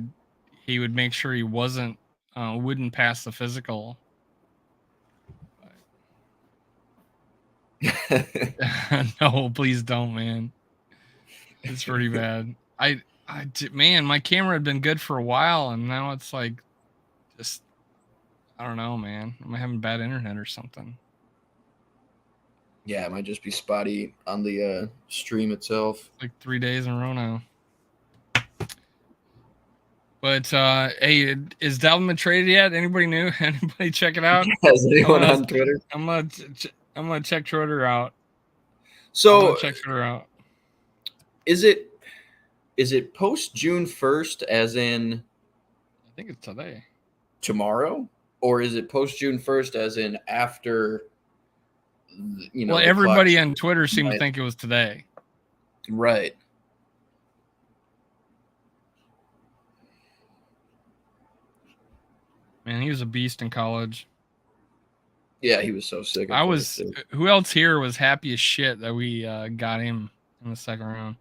[SPEAKER 1] he would make sure he wouldn't pass the physical. No, please don't, man. It's pretty bad. Man, my camera had been good for a while, and now it's like, just, I don't know, man. Am I having bad internet or something?
[SPEAKER 2] Yeah, it might just be spotty on the stream itself.
[SPEAKER 1] Like 3 days in a row now. But hey, is Dalvin been traded yet? Anybody new? Anybody check it out?
[SPEAKER 2] Has anyone on Twitter?
[SPEAKER 1] I'm gonna check Twitter out.
[SPEAKER 2] So
[SPEAKER 1] check Twitter out.
[SPEAKER 2] Is it post June 1st, as in?
[SPEAKER 1] I think it's today.
[SPEAKER 2] Tomorrow, or is it post June 1st, as in after?
[SPEAKER 1] Well, everybody on Twitter seemed to think it was today.
[SPEAKER 2] Right.
[SPEAKER 1] Man, he was a beast in college.
[SPEAKER 2] Yeah, he was so sick.
[SPEAKER 1] Who else here was happy as shit that we got him in the second round?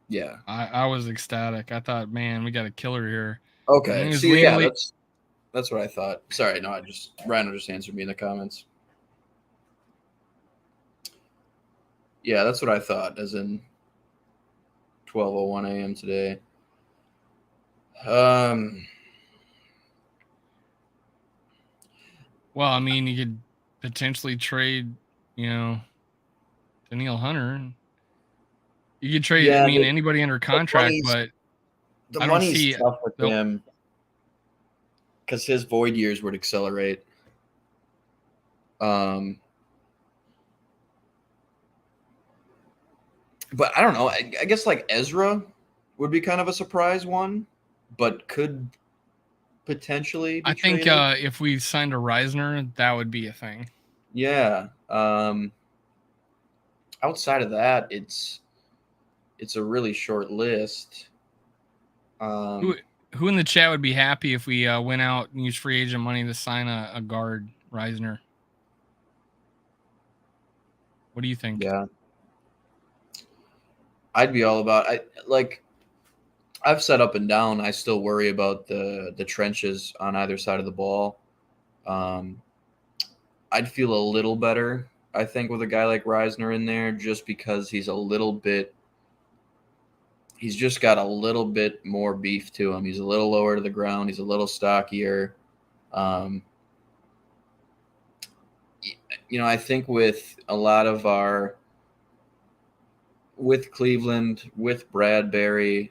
[SPEAKER 2] Yeah.
[SPEAKER 1] I was ecstatic. I thought, man, we got a killer here.
[SPEAKER 2] Okay. That's what I thought. Sorry, no, Rhino just answered me in the comments. Yeah, that's what I thought, as in 12:01 a.m. today.
[SPEAKER 1] Well, I mean, you could potentially trade, Danielle Hunter. You could trade,
[SPEAKER 2] yeah,
[SPEAKER 1] anybody under
[SPEAKER 2] the
[SPEAKER 1] contract,
[SPEAKER 2] money's
[SPEAKER 1] but
[SPEAKER 2] the
[SPEAKER 1] I don't
[SPEAKER 2] money's
[SPEAKER 1] see
[SPEAKER 2] tough with
[SPEAKER 1] Nope.
[SPEAKER 2] him because his void years would accelerate. But I don't know. I guess like Ezra would be kind of a surprise one, but could potentially be
[SPEAKER 1] I think
[SPEAKER 2] traded.
[SPEAKER 1] if we signed a Reisner, that would be a thing.
[SPEAKER 2] Yeah. Outside of that, it's a really short list.
[SPEAKER 1] Who in the chat would be happy if we went out and used free agent money to sign a guard, Reisner? What do you think?
[SPEAKER 2] Yeah. I'd be all about I've said up and down. I still worry about the trenches on either side of the ball. I'd feel a little better, I think, with a guy like Reisner in there, just because he's just got a little bit more beef to him. He's a little lower to the ground. He's a little stockier. I think with a lot of with Cleveland, with Bradbury,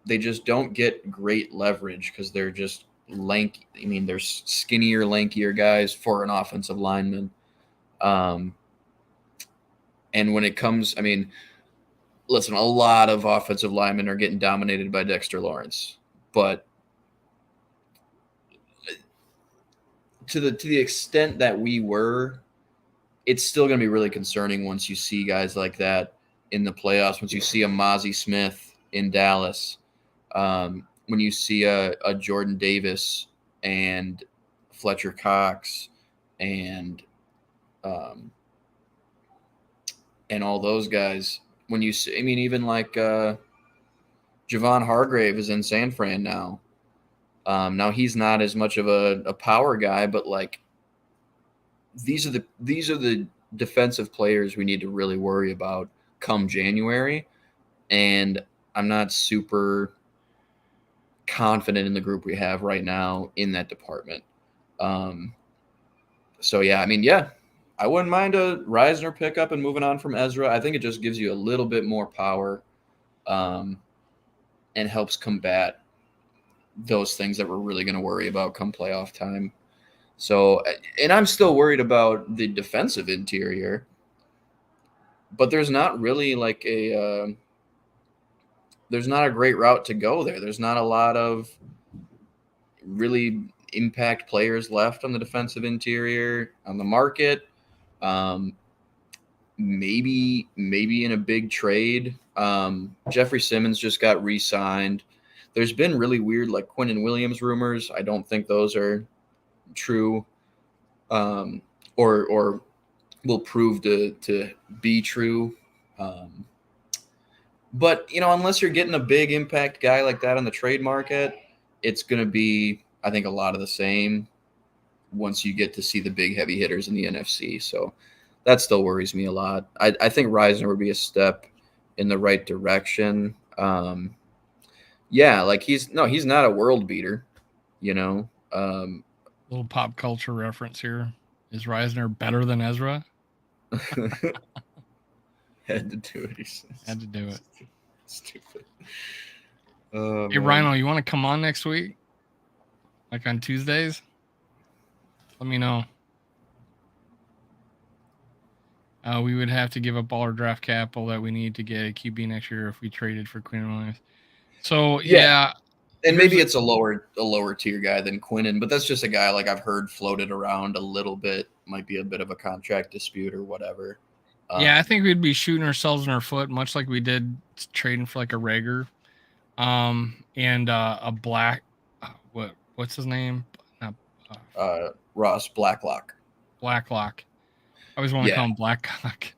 [SPEAKER 2] they just don't get great leverage because they're just lanky. I mean, they're skinnier, lankier guys for an offensive lineman. And when it comes, listen, a lot of offensive linemen are getting dominated by Dexter Lawrence, but to the extent that we were, it's still going to be really concerning once you see guys like that in the playoffs. Once you see a Mozzie Smith in Dallas, when you see a Jordan Davis and Fletcher Cox and all those guys, when you see, even like Javon Hargrave is in San Fran now. Now he's not as much of a power guy, but like these are the defensive players we need to really worry about come January, and I'm not super confident in the group we have right now in that department. So yeah, I wouldn't mind a Reisner pickup and moving on from Ezra. I think it just gives you a little bit more power, and helps combat those things that we're really going to worry about come playoff time. So, and I'm still worried about the defensive interior, but there's not really like there's not a great route to go there. There's not a lot of really impact players left on the defensive interior on the market. Maybe in a big trade. Jeffrey Simmons just got re-signed. There's been really weird like Quinnen Williams rumors. I don't think those are true, or will prove to be true. But unless you're getting a big impact guy like that on the trade market, it's going to be, I think, a lot of the same once you get to see the big heavy hitters in the NFC. So that still worries me a lot. I think Reisner would be a step in the right direction. Yeah, like he's not a world beater,
[SPEAKER 1] Little pop culture reference here. Is Reisner better than Ezra?
[SPEAKER 2] Had to do it. He says.
[SPEAKER 1] Had to do it.
[SPEAKER 2] Stupid.
[SPEAKER 1] Hey, Rhino, you want to come on next week? Like on Tuesdays? Let me know. We would have to give up all our draft capital that we need to get a QB next year if we traded for Quinn Williams. So yeah.
[SPEAKER 2] And maybe it's a lower tier guy than Quinnen, but that's just a guy like I've heard floated around a little bit. Might be a bit of a contract dispute or whatever.
[SPEAKER 1] Yeah, I think we'd be shooting ourselves in our foot, much like we did trading for like a Rager, and a black. What's his name? Not,
[SPEAKER 2] Ross Blacklock.
[SPEAKER 1] Blacklock. I always want to call him Blackcock.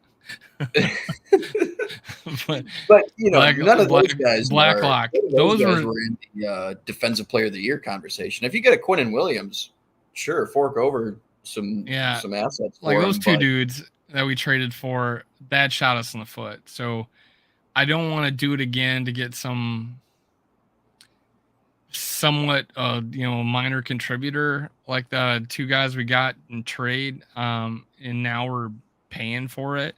[SPEAKER 1] but
[SPEAKER 2] But none of those
[SPEAKER 1] Blacklock. Those
[SPEAKER 2] guys
[SPEAKER 1] were
[SPEAKER 2] were in the defensive player of the year conversation. If you get a Quinnen Williams, sure, fork over some assets
[SPEAKER 1] like
[SPEAKER 2] for
[SPEAKER 1] those
[SPEAKER 2] him.
[SPEAKER 1] two
[SPEAKER 2] But
[SPEAKER 1] dudes that we traded for. That shot us in the foot. So I don't want to do it again to get some somewhat minor contributor like the two guys we got in trade and now we're paying for it.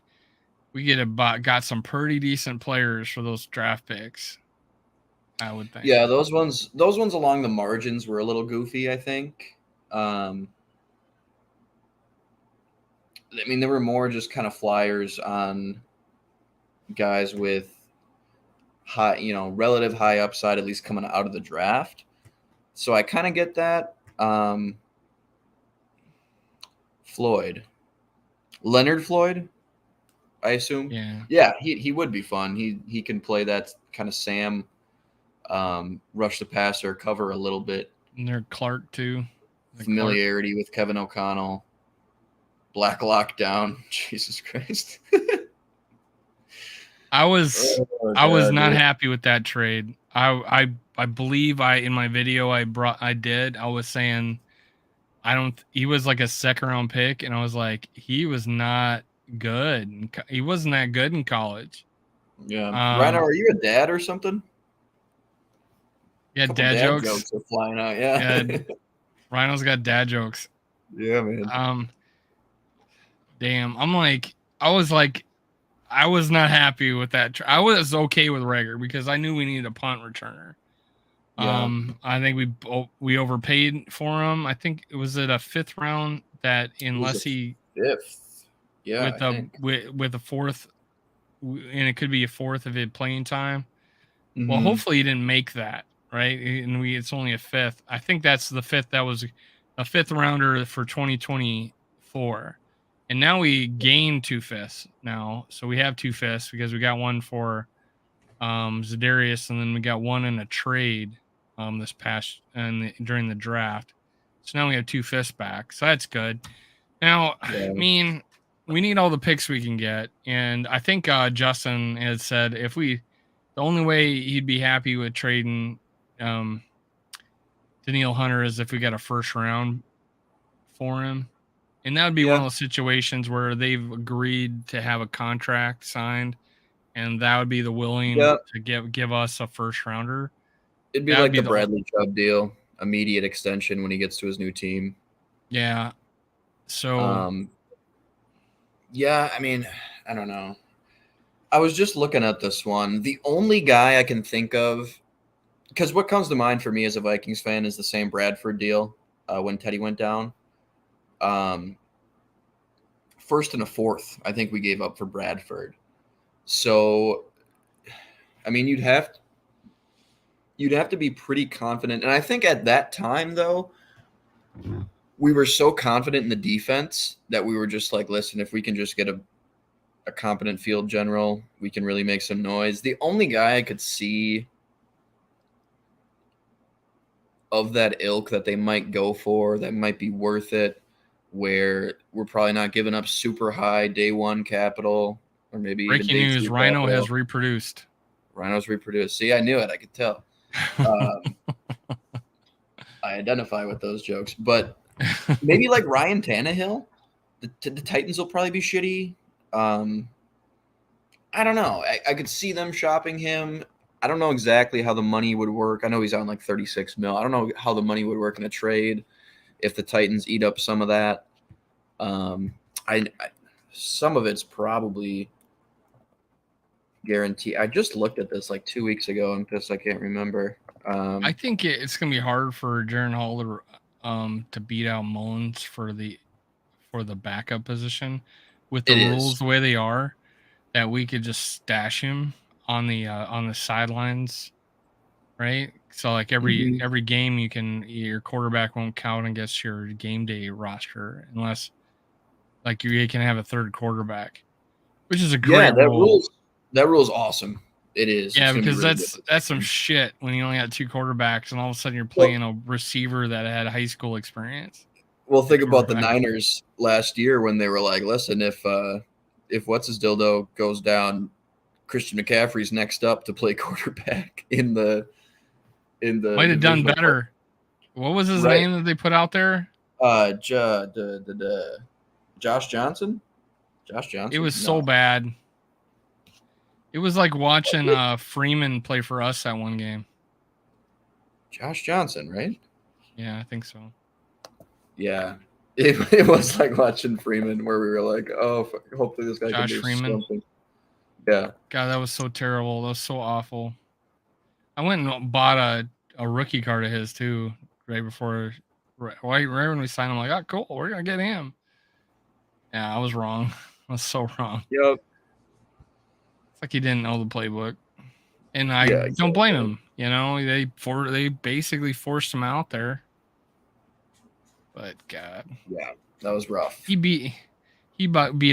[SPEAKER 1] We got some pretty decent players for those draft picks, I would think.
[SPEAKER 2] yeah, those ones along the margins were a little goofy, I think. I mean, there were more just kind of flyers on guys with high, relative high upside, at least coming out of the draft. So I kind of get that. Leonard Floyd, I assume. Yeah, he would be fun. He can play that kind of Sam, rush the passer, cover a little bit.
[SPEAKER 1] And there's Clark too.
[SPEAKER 2] Familiarity with Kevin O'Connell. Black lockdown. Jesus Christ.
[SPEAKER 1] I was not happy with that trade. I believe in my video I was saying he was like a second round pick and I was like he was not good. He wasn't that good in college.
[SPEAKER 2] Yeah. Rhino, are you a dad or something?
[SPEAKER 1] Yeah, dad jokes
[SPEAKER 2] are flying out. Yeah.
[SPEAKER 1] Rhino's got dad jokes.
[SPEAKER 2] Yeah, man.
[SPEAKER 1] Damn. I was not happy with that. I was okay with Rager because I knew we needed a punt returner. Yeah. I think we overpaid for him. I think it was at a fifth round that unless he
[SPEAKER 2] fifth, yeah,
[SPEAKER 1] with a fourth, and it could be a fourth if it playing time.
[SPEAKER 2] Mm-hmm.
[SPEAKER 1] Well, hopefully he didn't make that, right? And it's only a fifth. I think that's the fifth. That was a fifth rounder for 2024. And now we gain 2 fifths now. So we have 2 fifths because we got one for Zadarius and then we got one in a trade this past during the draft. So now we have 2 fifths back. So that's good. Now, yeah. I mean, we need all the picks we can get. And I think Justin had said the only way he'd be happy with trading Danielle Hunter is if we got a first round for him. And that would be one of those situations where they've agreed to have a contract signed, and that would be the willing to give us a first rounder.
[SPEAKER 2] It'd be like the Bradley Chubb deal, immediate extension when he gets to his new team.
[SPEAKER 1] Yeah. So.
[SPEAKER 2] Yeah, I mean, I don't know. I was just looking at this one. The only guy I can think of, because what comes to mind for me as a Vikings fan is the Sam Bradford deal when Teddy went down. First and a fourth, I think we gave up for Bradford. So, I mean, you'd have to be pretty confident. And I think at that time, though, we were so confident in the defense that we were just like, listen, if we can just get a competent field general, we can really make some noise. The only guy I could see of that ilk that they might go for that might be worth it, where we're probably not giving up super high day one capital, or maybe
[SPEAKER 1] breaking
[SPEAKER 2] even
[SPEAKER 1] news, Rhino has reproduced.
[SPEAKER 2] Rhino's reproduced. See, I knew it. I could tell. I identify with those jokes, but maybe like Ryan Tannehill, the Titans will probably be shitty. I don't know. I could see them shopping him. I don't know exactly how the money would work. I know he's on like 36 mil. I don't know how the money would work in a trade if the Titans eat up some of that. Some of it's probably guaranteed. I just looked at this like 2 weeks ago and I can't remember.
[SPEAKER 1] I think it's going to be hard for Jaren Hall to beat out Mullins for the backup position with the rules the way they are, that we could just stash him on the sidelines, right? So like every game your quarterback won't count against your game day roster unless like you can have a third quarterback, which is a great rule.
[SPEAKER 2] That rule is awesome. It is.
[SPEAKER 1] Yeah, because that's some shit when you only had 2 quarterbacks and all of a sudden you're playing a receiver that had high school experience.
[SPEAKER 2] Well, think about the Niners last year when they were like, listen, if what's his dildo goes down, Christian McCaffrey's next up to play quarterback in the
[SPEAKER 1] Might have done
[SPEAKER 2] divisional
[SPEAKER 1] better. What was his
[SPEAKER 2] Right.
[SPEAKER 1] name that they put out there?
[SPEAKER 2] Josh Johnson. Josh Johnson.
[SPEAKER 1] It was so bad. It was like watching Freeman play for us that one game.
[SPEAKER 2] Josh Johnson, right?
[SPEAKER 1] Yeah, I think so.
[SPEAKER 2] Yeah. It was like watching Freeman where we were like, oh, hopefully this guy
[SPEAKER 1] Josh
[SPEAKER 2] can do
[SPEAKER 1] Freeman.
[SPEAKER 2] something. Yeah.
[SPEAKER 1] God, that was so terrible. That was so awful. I went and bought a rookie card of his too, right when we signed him. Like, oh, cool, we're gonna get him. Yeah, I was wrong. I was so wrong.
[SPEAKER 2] Yep.
[SPEAKER 1] It's like he didn't know the playbook, and I
[SPEAKER 2] exactly.
[SPEAKER 1] don't blame him. You know, they basically forced him out there. But God,
[SPEAKER 2] yeah, that was rough.
[SPEAKER 1] He beat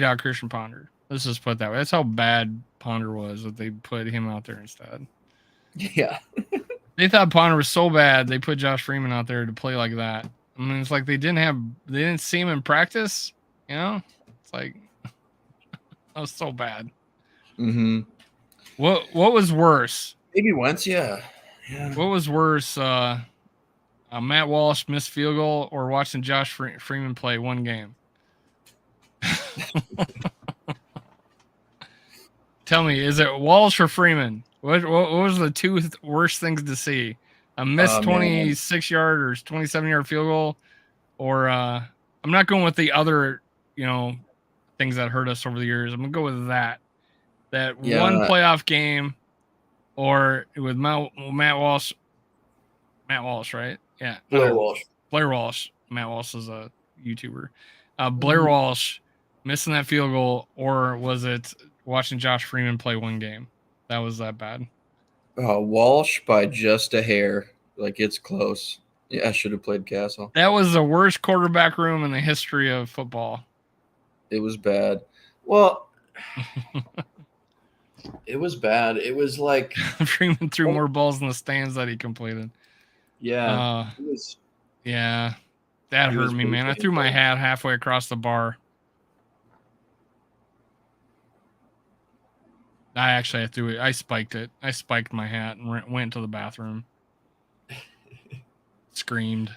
[SPEAKER 1] out Christian Ponder. Let's just put it that way. That's how bad Ponder was that they put him out there instead.
[SPEAKER 2] Yeah.
[SPEAKER 1] They thought Ponder was so bad they put Josh Freeman out there to play like that. I mean, it's like they didn't see him in practice. You know, it's like that was so bad.
[SPEAKER 2] Mm-hmm.
[SPEAKER 1] What was worse?
[SPEAKER 2] Maybe once, yeah.
[SPEAKER 1] What was worse? Matt Walsh missed field goal or watching Josh Freeman play one game? Tell me, is it Walsh or Freeman? What was the two worst things to see? A missed 26-yard or 27-yard field goal, or I'm not going with the other, things that hurt us over the years. I'm gonna go with that one playoff game, or with Matt Walsh. Matt Walsh, right? Yeah,
[SPEAKER 2] Blair Walsh.
[SPEAKER 1] Blair Walsh. Matt Walsh is a YouTuber. Blair Walsh missing that field goal, or was it watching Josh Freeman play one game? That was that bad.
[SPEAKER 2] Walsh by just a hair. Like, it's close. Yeah, I should have played Castle.
[SPEAKER 1] That was the worst quarterback room in the history of football.
[SPEAKER 2] It was bad. Well, it was bad. It was like
[SPEAKER 1] Freeman threw more balls in the stands that he completed.
[SPEAKER 2] Yeah.
[SPEAKER 1] Yeah. That hurt me, man. I threw my hat halfway across the bar. I threw it. I spiked it. I spiked my hat and went to the bathroom. Screamed.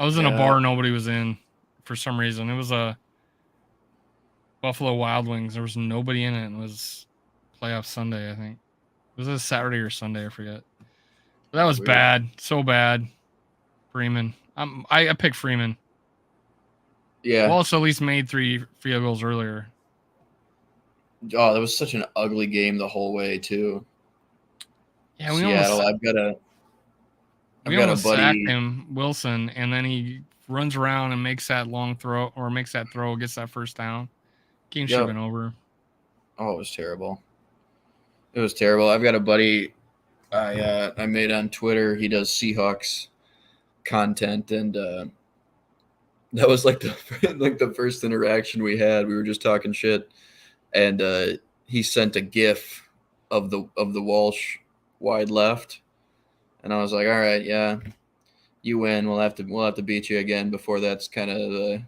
[SPEAKER 1] I was in a bar nobody was in for some reason. It was a Buffalo Wild Wings. There was nobody in it. It was playoff Sunday, I think. Was it a Saturday or Sunday? I forget. But that was bad. So bad. Freeman. I picked Freeman.
[SPEAKER 2] Yeah.
[SPEAKER 1] Wallace at least made 3 field goals earlier.
[SPEAKER 2] Oh, that was such an ugly game the whole way too.
[SPEAKER 1] Yeah, we
[SPEAKER 2] Seattle.
[SPEAKER 1] almost sacked him, Wilson, and then he runs around and makes that long throw or makes that throw, gets that first down. Game should have been over.
[SPEAKER 2] Oh, it was terrible. It was terrible. I've got a buddy I made on Twitter. He does Seahawks content, and that was like the first interaction we had. We were just talking shit, and he sent a GIF of the Walsh wide left, and I was like, all right, yeah, you win. We'll have to beat you again before that's kind of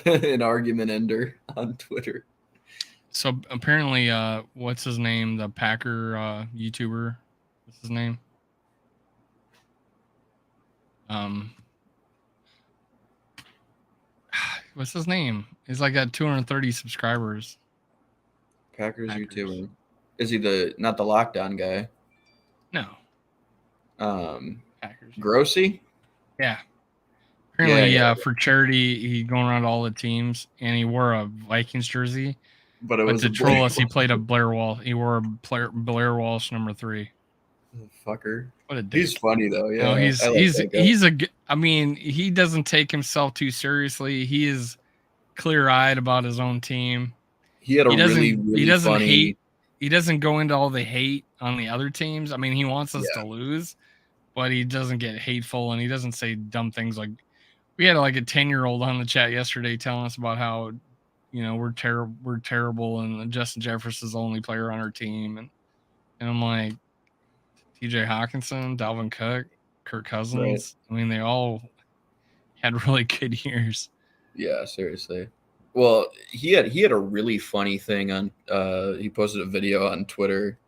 [SPEAKER 2] an argument ender on Twitter.
[SPEAKER 1] So apparently, what's his name? The Packer YouTuber. What's his name? What's his name? He's like got 230 subscribers.
[SPEAKER 2] Packers YouTuber. Is he not the lockdown guy?
[SPEAKER 1] No.
[SPEAKER 2] Packers. Grossi?
[SPEAKER 1] Yeah. Apparently, for charity, he going around to all the teams, and he wore a Vikings jersey.
[SPEAKER 2] But it was
[SPEAKER 1] to troll us, he played a Blair Walsh. He wore a Blair Walsh number 3.
[SPEAKER 2] Fucker.
[SPEAKER 1] What a dick.
[SPEAKER 2] He's funny though. Yeah.
[SPEAKER 1] No, he's I mean, he doesn't take himself too seriously. He is clear-eyed about his own team.
[SPEAKER 2] He doesn't funny...
[SPEAKER 1] hate. He doesn't go into all the hate on the other teams. I mean, he wants us to lose, but he doesn't get hateful and he doesn't say dumb things like. We had like a 10-year-old on the chat yesterday telling us about how, we're terrible, and Justin Jefferson's the only player on our team, and I'm like, TJ Hawkinson, Dalvin Cook, Kirk Cousins. Right. I mean, they all had really good years.
[SPEAKER 2] Yeah, seriously. Well, he had a really funny thing on. He posted a video on Twitter.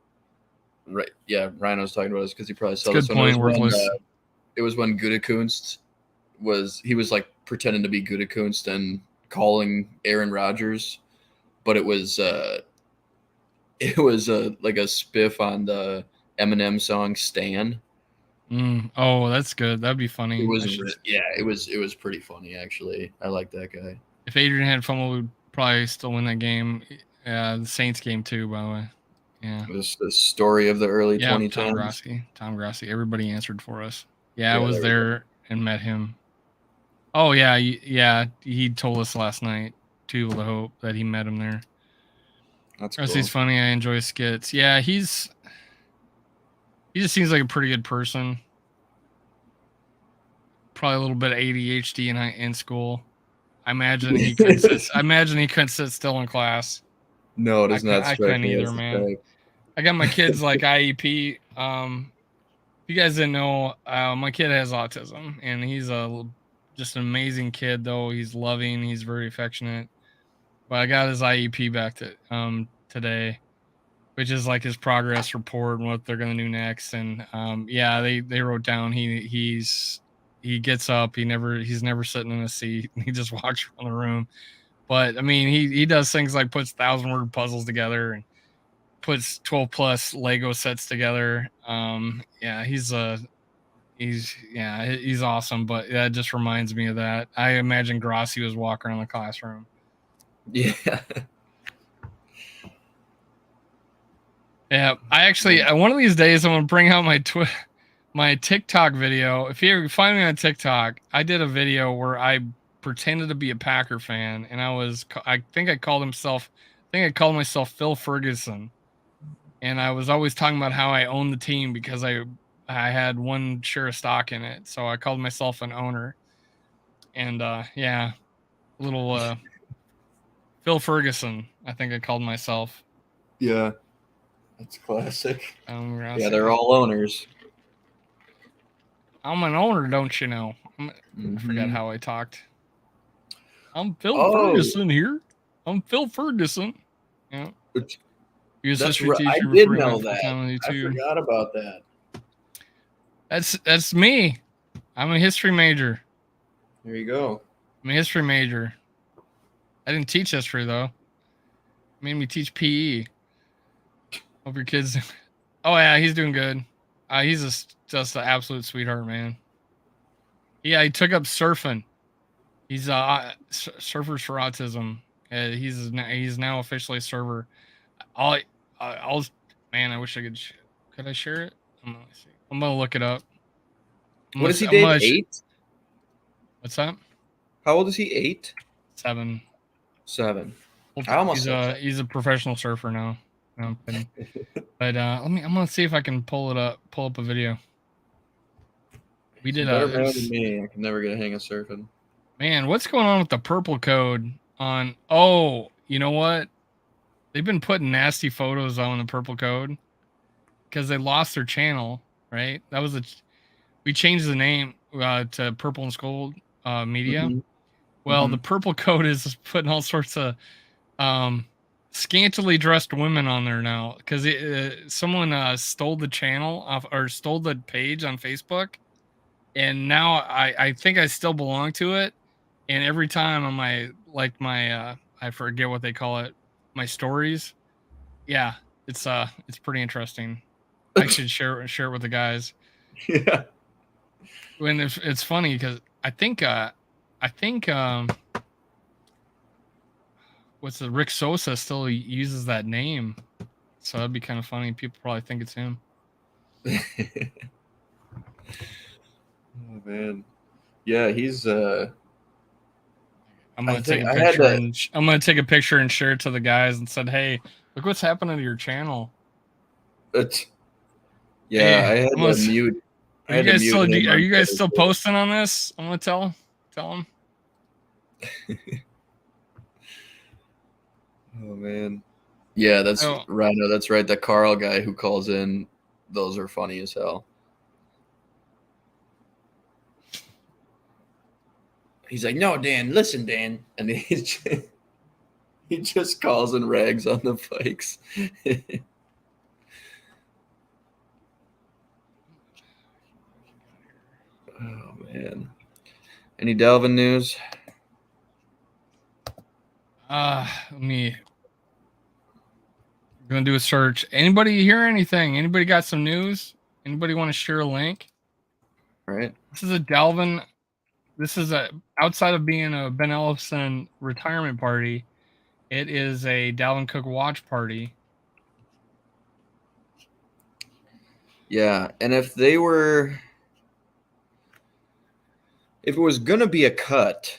[SPEAKER 2] Right, yeah, Ryan was talking about this because he probably
[SPEAKER 1] It's a
[SPEAKER 2] saw this
[SPEAKER 1] good
[SPEAKER 2] one.
[SPEAKER 1] point, worthless.
[SPEAKER 2] It was when Gutekunst was like pretending to be Gutekunst and calling Aaron Rodgers, but it was like a spiff on the Eminem song "Stan."
[SPEAKER 1] Oh, that's good. That'd be funny.
[SPEAKER 2] It was pretty funny actually. I like that guy.
[SPEAKER 1] If Adrian had fumbled, we'd probably still win that game. The Saints game too, by the way. Yeah.
[SPEAKER 2] It was the story of the early
[SPEAKER 1] Yeah,
[SPEAKER 2] 2010s.
[SPEAKER 1] Tom Grassi. Everybody answered for us. Yeah, I
[SPEAKER 2] Yeah,
[SPEAKER 1] was there and met him. Oh yeah, yeah. He told us last night. Too able to hope that he met him there.
[SPEAKER 2] That's
[SPEAKER 1] Grassi's
[SPEAKER 2] cool.
[SPEAKER 1] funny. I enjoy skits. Yeah, he just seems like a pretty good person. Probably a little bit of ADHD in school. I imagine he couldn't sit still in class.
[SPEAKER 2] No, it does not
[SPEAKER 1] I
[SPEAKER 2] strike
[SPEAKER 1] couldn't
[SPEAKER 2] me
[SPEAKER 1] either,
[SPEAKER 2] as the
[SPEAKER 1] man.
[SPEAKER 2] type.
[SPEAKER 1] I got my kids like IEP. If you guys didn't know, my kid has autism, and he's just an amazing kid. Though he's loving, he's very affectionate. But I got his IEP back today, which is like his progress report and what they're gonna do next. And yeah, they wrote down he gets up, he's never sitting in a seat. He just walks around the room. But I mean, he does things like puts 1,000-word puzzles together and puts 12 plus Lego sets together. Yeah, he's awesome. But that just reminds me of that. I imagine Grossi was walking around the classroom.
[SPEAKER 2] Yeah.
[SPEAKER 1] Yeah, I actually one of these days I'm gonna bring out my TikTok video. If you find me on TikTok, I did a video where I pretended to be a Packer fan, and I think I called myself Phil Ferguson, and I was always talking about how I owned the team because I had one share of stock in it, so I called myself an owner. And yeah, little Phil Ferguson, I think I called myself.
[SPEAKER 2] Yeah. That's classic.
[SPEAKER 1] Yeah,
[SPEAKER 2] they're all owners.
[SPEAKER 1] I'm an owner, don't you know? I forgot how I talked. I'm Phil Ferguson here. I'm Phil Ferguson. Yeah.
[SPEAKER 2] That's right. I did know that. I forgot about that.
[SPEAKER 1] That's me. I'm a history major.
[SPEAKER 2] There you go.
[SPEAKER 1] I'm a history major. I didn't teach history though. Made me teach PE. Hope your kids. Oh yeah, he's doing good. He's just an absolute sweetheart, man. Yeah, he took up surfing. He's Surfers for Autism. He's now officially a server. I'll man, I wish I could I share it? I'm gonna look it up.
[SPEAKER 2] What is he, Dave? 8?
[SPEAKER 1] What's that?
[SPEAKER 2] How old is he? 8?
[SPEAKER 1] 7.
[SPEAKER 2] 7.
[SPEAKER 1] He's a professional surfer now. No, I'm kidding. But I'm gonna see if I can pull up a video. We did
[SPEAKER 2] better man than me. I can never get a hang of surfing.
[SPEAKER 1] Man, what's going on with the purple code on? Oh, you know what? They've been putting nasty photos on the purple code because they lost their channel, right? We changed the name to Purple and Gold Media.
[SPEAKER 2] Mm-hmm.
[SPEAKER 1] Well, the purple code is putting all sorts of scantily dressed women on there now because someone stole the channel off or stole the page on Facebook, and now I think I still belong to it. And every time on my I forget what they call it, my stories, yeah, it's pretty interesting. I should share it with the guys.
[SPEAKER 2] Yeah.
[SPEAKER 1] When it's funny because I think what's the Rick Sosa still uses that name, so that'd be kind of funny. People probably think it's him.
[SPEAKER 2] Oh man, yeah, he's.
[SPEAKER 1] I'm gonna take a picture and share it to the guys and said, "Hey, look what's happening to your channel."
[SPEAKER 2] Yeah, hey, I had to mute.
[SPEAKER 1] Are you guys still posting on this? I'm gonna tell them.
[SPEAKER 2] Oh man, yeah, that's Rhino. That's right. The Carl guy who calls in, those are funny as hell. He's like, "No, Dan, listen, Dan," and he's He just calls in rags on the Vikes. Oh man. Any Dalvin news?
[SPEAKER 1] Let me. I'm gonna do a search. Anybody hear anything? Anybody got some news? Anybody want to share a link?
[SPEAKER 2] All right.
[SPEAKER 1] This is a Dalvin. This is a outside of being a Ben Ellison retirement party. It is a Dalvin Cook watch party.
[SPEAKER 2] Yeah, and if it was gonna be a cut,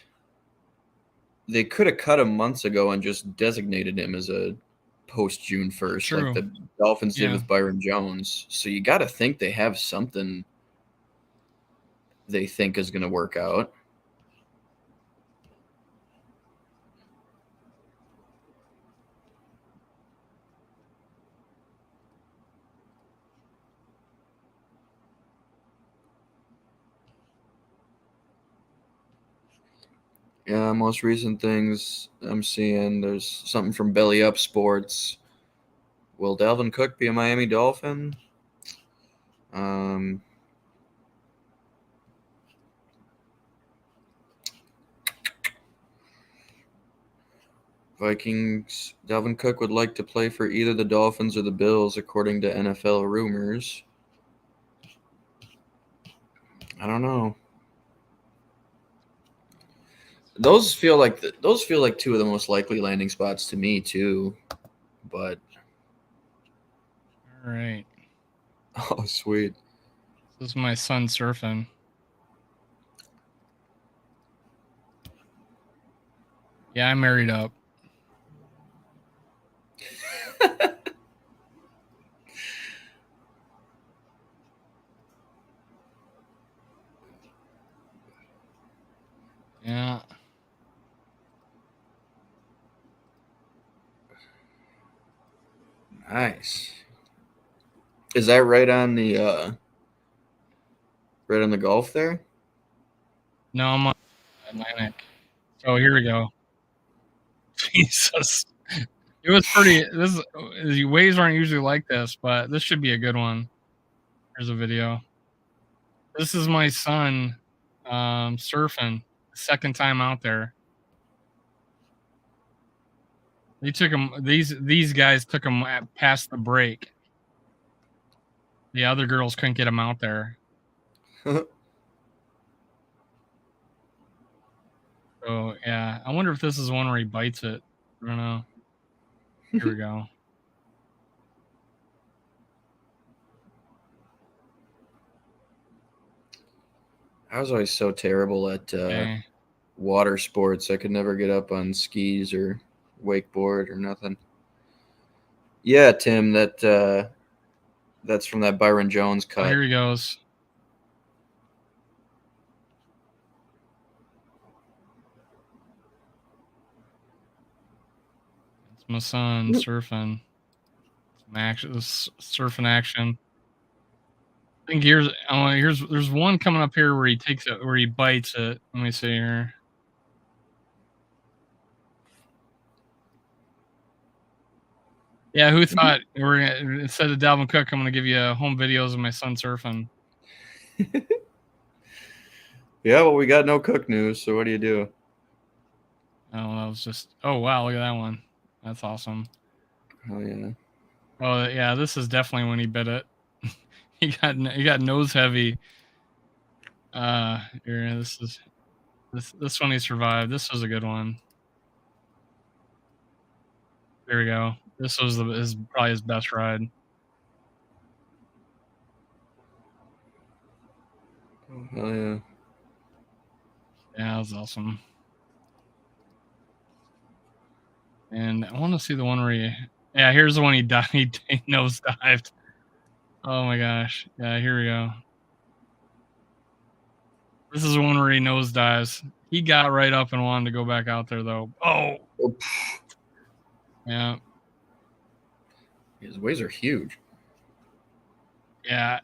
[SPEAKER 2] they could have cut him months ago and just designated him as a post June 1st,
[SPEAKER 1] True.
[SPEAKER 2] like the Dolphins did
[SPEAKER 1] Yeah.
[SPEAKER 2] with Byron Jones. So you got to think they have something they think is going to work out. Yeah, most recent things I'm seeing, there's something from Belly Up Sports. Will Dalvin Cook be a Miami Dolphin? Vikings, Dalvin Cook would like to play for either the Dolphins or the Bills, according to NFL rumors. I don't know. Those feel like two of the most likely landing spots to me too. But
[SPEAKER 1] All right.
[SPEAKER 2] oh, sweet.
[SPEAKER 1] This is my son surfing. Yeah, I married up. Yeah.
[SPEAKER 2] Nice. Is that right on the Gulf there?
[SPEAKER 1] No, I'm on Atlantic. So here we go. Jesus. It was pretty. Waves aren't usually like this, but this should be a good one. Here's a video. This is my son surfing. Second time out there. They took him. These guys took him past the break. The other girls couldn't get him out there. So yeah, I wonder if this is one where he bites it. I don't know. Here we go.
[SPEAKER 2] I was always so terrible at water sports. I could never get up on skis or wakeboard or nothing. Yeah, Tim, that's from that Byron Jones cut.
[SPEAKER 1] Oh, here he goes. It's my son surfing. Some action, surfing action. I think there's one coming up here where he takes it, where he bites it. Let me see here. Yeah, who thought instead of Dalvin Cook, I'm gonna give you home videos of my son surfing.
[SPEAKER 2] Yeah, well, we got no Cook news, so what do you do?
[SPEAKER 1] Oh, that was just. Oh wow, look at that one. That's awesome.
[SPEAKER 2] Oh yeah.
[SPEAKER 1] Oh yeah, this is definitely when he bit it. he got nose heavy. Here, this one he survived. This was a good one. There we go. This was probably his best ride.
[SPEAKER 2] Oh yeah.
[SPEAKER 1] Yeah, that was awesome. And I want to see the one where yeah, here's the one he died. He nose dived. Oh my gosh. Yeah, here we go. This is the one where he nose dives. He got right up and wanted to go back out there though. Oh. Yeah.
[SPEAKER 2] His waves are huge.
[SPEAKER 1] Yeah.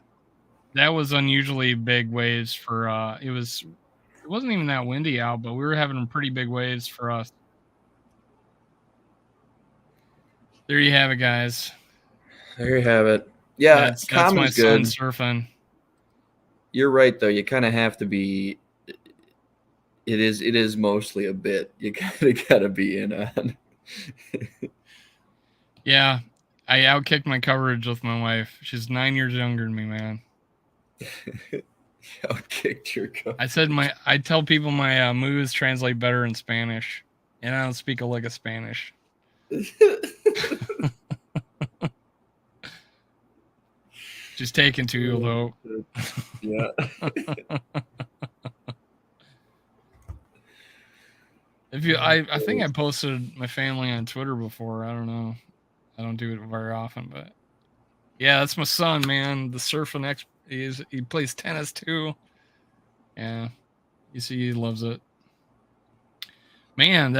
[SPEAKER 1] That was unusually big waves for it wasn't even that windy out, but we were having pretty big waves for us. There you have it, guys.
[SPEAKER 2] There you have it. Yeah,
[SPEAKER 1] That's my
[SPEAKER 2] common's good.
[SPEAKER 1] son surfing.
[SPEAKER 2] You're right, though. You kind of have to be. It is mostly a bit. You gotta be in on.
[SPEAKER 1] Yeah, I outkicked my coverage with my wife. She's 9 years younger than me, man.
[SPEAKER 2] Outkicked your coverage.
[SPEAKER 1] I tell people my moves translate better in Spanish, and I don't speak a lick of Spanish. She's taken to you though.
[SPEAKER 2] Yeah.
[SPEAKER 1] I think I posted my family on Twitter before. I don't know. I don't do it very often, but yeah, that's my son, man. The surfing he plays tennis too. Yeah, you see, he loves it. Man,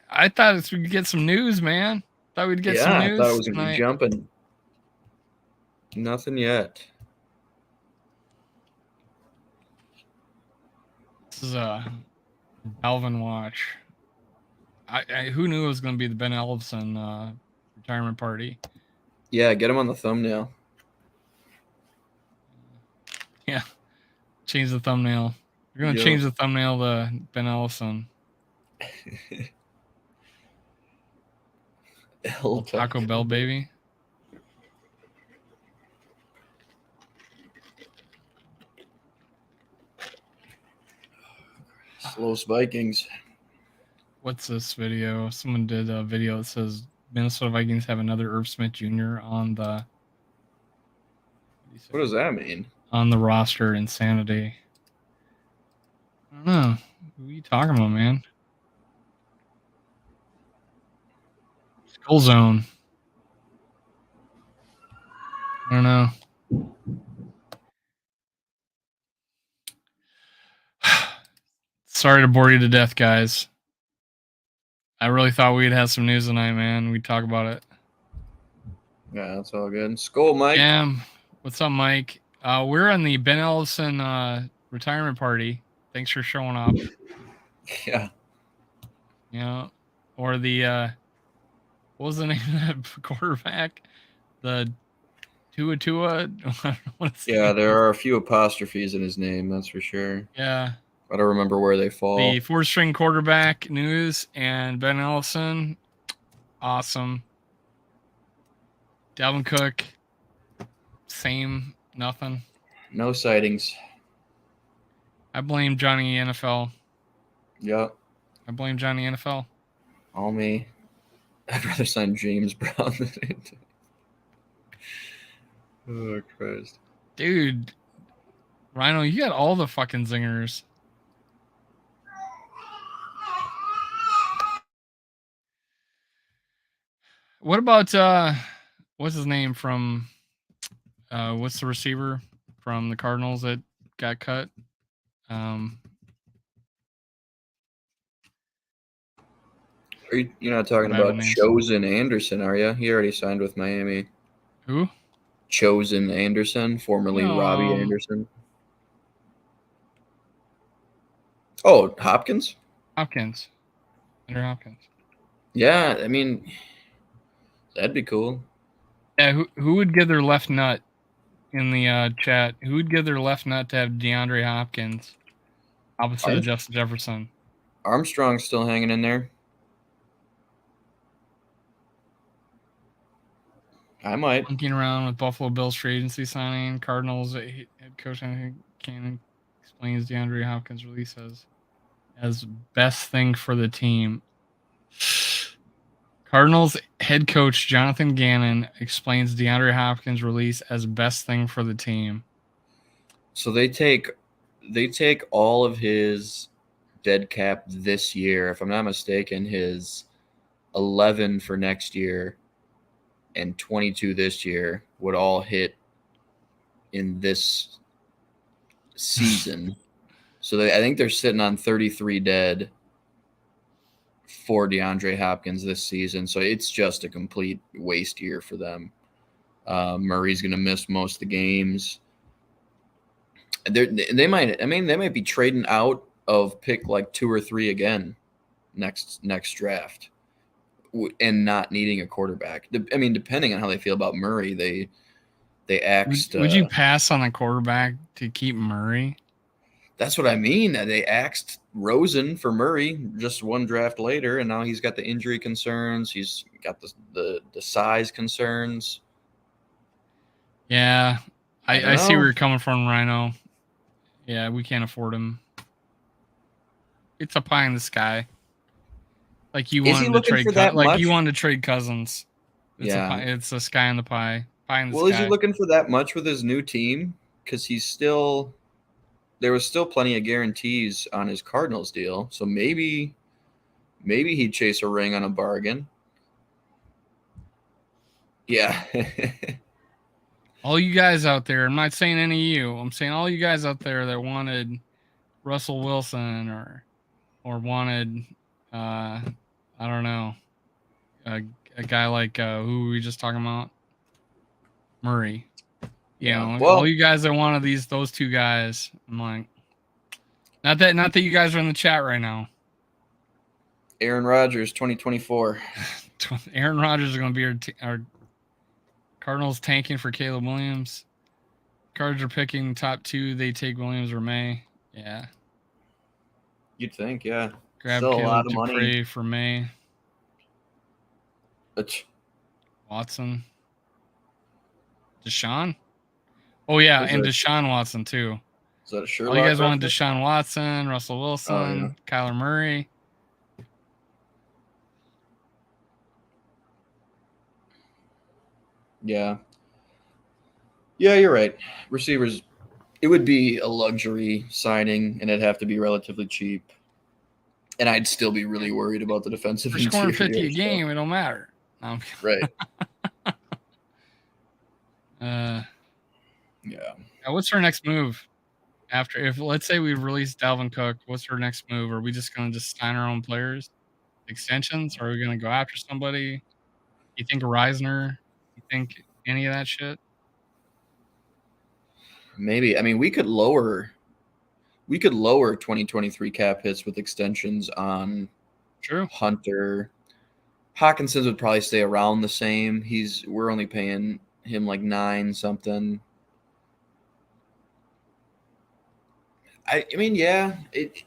[SPEAKER 1] I thought we'd get some news, man. Thought we'd get some
[SPEAKER 2] I thought it
[SPEAKER 1] news
[SPEAKER 2] was gonna be
[SPEAKER 1] tonight.
[SPEAKER 2] jumping. Nothing yet.
[SPEAKER 1] This is Dalvin watch. Who knew it was going to be the Ben Ellison retirement party?
[SPEAKER 2] Yeah, get him on the thumbnail.
[SPEAKER 1] Yeah, change the thumbnail. You're going to change the thumbnail to Ben Ellison. Taco Bell baby.
[SPEAKER 2] Slow Vikings.
[SPEAKER 1] What's this video? Someone did a video that says Minnesota Vikings have another Irv Smith Jr. on the.
[SPEAKER 2] What does that mean?
[SPEAKER 1] On the roster. Insanity. I don't know. Who are you talking about, man? Skull Zone. I don't know. Sorry to bore you to death, guys. I really thought we'd have some news tonight, man. We'd talk about it.
[SPEAKER 2] Yeah, that's all good. Skull, Mike.
[SPEAKER 1] Yeah. What's up, Mike? We're on the Ben Ellison retirement party. Thanks for showing up.
[SPEAKER 2] Yeah.
[SPEAKER 1] Yeah. Or the what was the name of that quarterback? The Tua.
[SPEAKER 2] Yeah, there are a few apostrophes in his name, that's for sure.
[SPEAKER 1] Yeah.
[SPEAKER 2] I don't remember where they fall.
[SPEAKER 1] The fourth-string quarterback news and Ben Ellison. Awesome. Dalvin Cook. Same. Nothing.
[SPEAKER 2] No sightings.
[SPEAKER 1] I blame Johnny NFL.
[SPEAKER 2] Yep.
[SPEAKER 1] I blame Johnny NFL.
[SPEAKER 2] All me. I'd rather sign James Brown than it. Oh, Christ.
[SPEAKER 1] Dude. Rhino, you got all the fucking zingers. What about what's his name from what's the receiver from the Cardinals that got cut?
[SPEAKER 2] You're not talking about Chosen Anderson, are you? He already signed with Miami.
[SPEAKER 1] Who?
[SPEAKER 2] Chosen Anderson, formerly Robbie Anderson. Oh, Hopkins?
[SPEAKER 1] Hopkins. Andrew Hopkins.
[SPEAKER 2] Yeah, I mean, that'd be cool.
[SPEAKER 1] Yeah, who would give their left nut in the chat? Who would give their left nut to have DeAndre Hopkins opposite of Justin Jefferson?
[SPEAKER 2] Armstrong's still hanging in there. I might.
[SPEAKER 1] Monkeying around with Buffalo Bills free agency signing. Cardinals head coach Cannon explains DeAndre Hopkins' release as best thing for the team. Cardinals head coach Jonathan Gannon explains DeAndre Hopkins' release as best thing for the team.
[SPEAKER 2] So they take all of his dead cap this year, if I'm not mistaken, his 11 for next year and 22 this year would all hit in this season. So I think they're sitting on 33 dead for DeAndre Hopkins this season. So it's just a complete waste year for them. Murray's going to miss most of the games. They might be trading out of pick like 2 or 3 again next draft. and not needing a quarterback. I mean, depending on how they feel about Murray, they axed.
[SPEAKER 1] Would you pass on a quarterback to keep Murray?
[SPEAKER 2] That's what I mean. They axed Rosen for Murray just one draft later, and now he's got the injury concerns. He's got the size concerns.
[SPEAKER 1] Yeah, I see where
[SPEAKER 2] know.
[SPEAKER 1] you're coming from, Rhino. Yeah, we can't afford him. It's a pie in the sky. Like you
[SPEAKER 2] Is he
[SPEAKER 1] wanted to
[SPEAKER 2] looking
[SPEAKER 1] trade,
[SPEAKER 2] for that
[SPEAKER 1] like
[SPEAKER 2] much?
[SPEAKER 1] you wanted to trade Cousins. It's
[SPEAKER 2] Yeah.
[SPEAKER 1] it's a sky in the pie, pie in the
[SPEAKER 2] Well,
[SPEAKER 1] sky.
[SPEAKER 2] is he looking for that much with his new team? Because there was still plenty of guarantees on his Cardinals deal, so maybe he'd chase a ring on a bargain. Yeah.
[SPEAKER 1] All you guys out there, I'm not saying any of you. I'm saying all you guys out there that wanted Russell Wilson or wanted I don't know, a guy like who were we just talking about? Murray. You know,
[SPEAKER 2] Well,
[SPEAKER 1] all you guys that wanted those two guys, I'm like, not that you guys are in the chat right now.
[SPEAKER 2] Aaron Rodgers, 2024.
[SPEAKER 1] Aaron Rodgers is going to be our Cardinals tanking for Caleb Williams. Cards are picking top 2. They take Williams or May. Yeah.
[SPEAKER 2] You'd think, yeah.
[SPEAKER 1] Grab
[SPEAKER 2] Still
[SPEAKER 1] Caleb
[SPEAKER 2] a lot of money.
[SPEAKER 1] Dupre for May.
[SPEAKER 2] But
[SPEAKER 1] Watson. Deshaun? Oh, yeah, and Deshaun Watson, too.
[SPEAKER 2] Is that a Sherlock?
[SPEAKER 1] All you guys wanted Deshaun Watson, Russell Wilson,
[SPEAKER 2] Oh, yeah.
[SPEAKER 1] Kyler Murray.
[SPEAKER 2] Yeah. Yeah, you're right. Receivers, it would be a luxury signing, and it'd have to be relatively cheap. And I'd still be really worried about the defensive interior.
[SPEAKER 1] For scoring 50 a game, it don't matter. No.
[SPEAKER 2] Right.
[SPEAKER 1] Yeah. What's our next move? After, if let's say we release Dalvin Cook, what's our next move? Are we just going to sign our own players, extensions? Or are we going to go after somebody? You think Reisner? You think any of that shit?
[SPEAKER 2] Maybe. I mean, we could lower 2023 cap hits with extensions on
[SPEAKER 1] True.
[SPEAKER 2] Hunter. Hawkinson's would probably stay around the same. We're only paying him like 9 something. I mean, yeah, it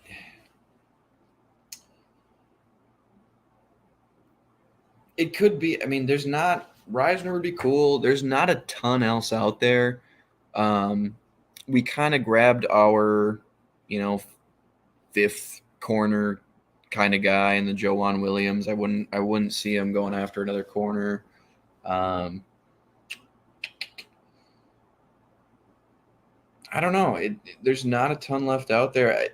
[SPEAKER 2] could be. I mean, Reisner would be cool. There's not a ton else out there. We kind of grabbed our, 5th corner kind of guy in the Joanne Williams. I wouldn't see him going after another corner. I don't know. There's not a ton left out there.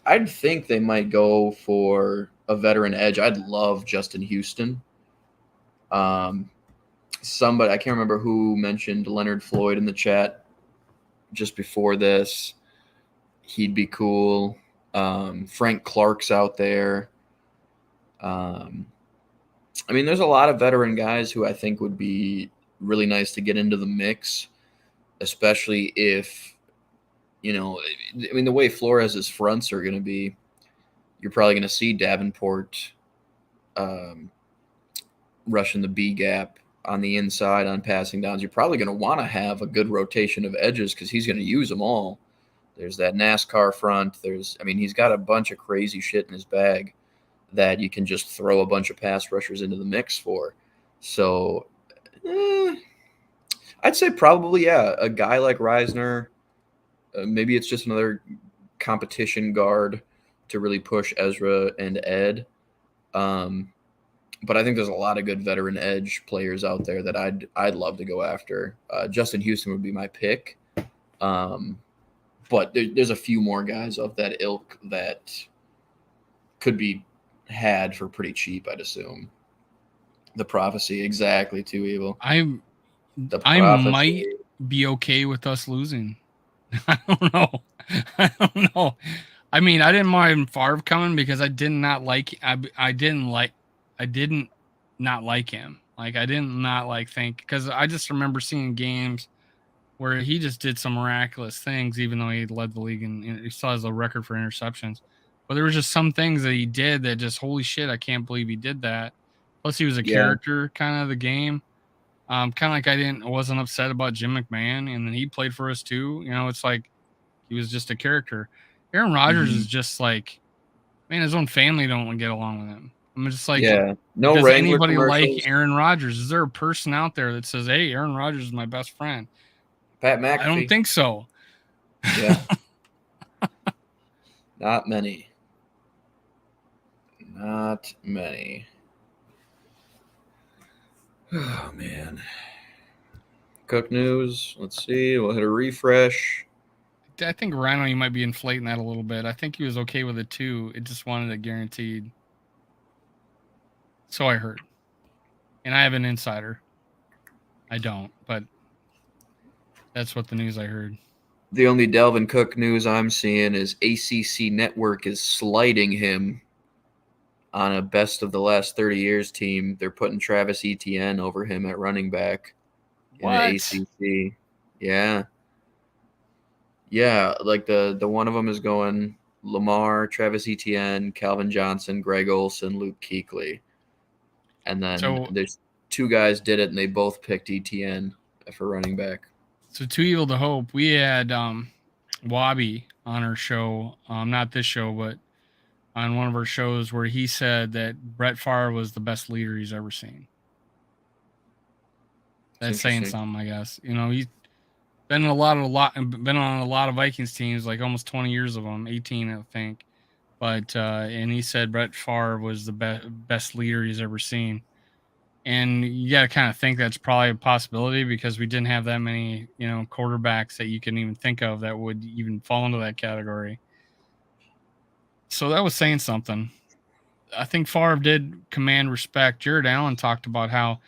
[SPEAKER 2] I'd think they might go for a veteran edge. I'd love Justin Houston. Somebody, I can't remember who mentioned Leonard Floyd in the chat just before this. He'd be cool. Frank Clark's out there. I mean, there's a lot of veteran guys who I think would be really nice to get into the mix, especially if, I mean, the way Flores' fronts are going to be, you're probably going to see Davenport rushing the B gap on the inside on passing downs. You're probably going to want to have a good rotation of edges because he's going to use them all. There's that NASCAR front. He's got a bunch of crazy shit in his bag that you can just throw a bunch of pass rushers into the mix for. So I'd say probably, yeah, a guy like Reisner. Maybe it's just another competition guard to really push Ezra and Ed. But I think there's a lot of good veteran edge players out there that I'd love to go after. Justin Houston would be my pick. But there's a few more guys of that ilk that could be had for pretty cheap, I'd assume. The prophecy, exactly, too evil.
[SPEAKER 1] I might be okay with us losing. I don't know. I mean, I didn't mind Favre coming because I did not like. I didn't not like him. Like I didn't not like think because I just remember seeing games where he just did some miraculous things, even though he led the league and he still has a record for interceptions. But there was just some things that he did that just holy shit, I can't believe he did that. Plus, he was a character kind of the game. Kind of like I wasn't upset about Jim McMahon, and then he played for us too. You know, it's like he was just a character. Aaron Rodgers is just like, man, his own family don't get along with him. I'm just like,
[SPEAKER 2] no
[SPEAKER 1] does
[SPEAKER 2] Wrangler
[SPEAKER 1] anybody like
[SPEAKER 2] commercials.
[SPEAKER 1] Aaron Rodgers? Is there a person out there that says, hey, Aaron Rodgers is my best friend?
[SPEAKER 2] Pat McAfee.
[SPEAKER 1] I don't think so.
[SPEAKER 2] Yeah. Not many. Not many. Oh, man. Cook news. Let's see. We'll hit a refresh.
[SPEAKER 1] I think Rhino, you might be inflating that a little bit. I think he was okay with it too. It just wanted it guaranteed. So I heard. And I have an insider. I don't, but that's what the news I heard.
[SPEAKER 2] The only Dalvin Cook news I'm seeing is ACC Network is sliding him on a best of the last 30 years team. They're putting Travis Etienne over him at running back in the ACC. Yeah. Yeah, like the one of them is going Lamar, Travis Etienne, Calvin Johnson, Greg Olsen, Luke Kuechly. And then there's two guys did it, and they both picked Etienne for running back.
[SPEAKER 1] So too evil to hope. We had Wabi on our show, not this show, but on one of our shows, where he said that Brett Favre was the best leader he's ever seen. That's saying something, I guess. You know, he's been on a lot of Vikings teams, like almost 20 years of them, 18, I think. But and he said Brett Favre was the best leader he's ever seen. And you got to kind of think that's probably a possibility because we didn't have that many, you know, quarterbacks that you can even think of that would even fall into that category. So that was saying something. I think Favre did command respect. Jared Allen talked about how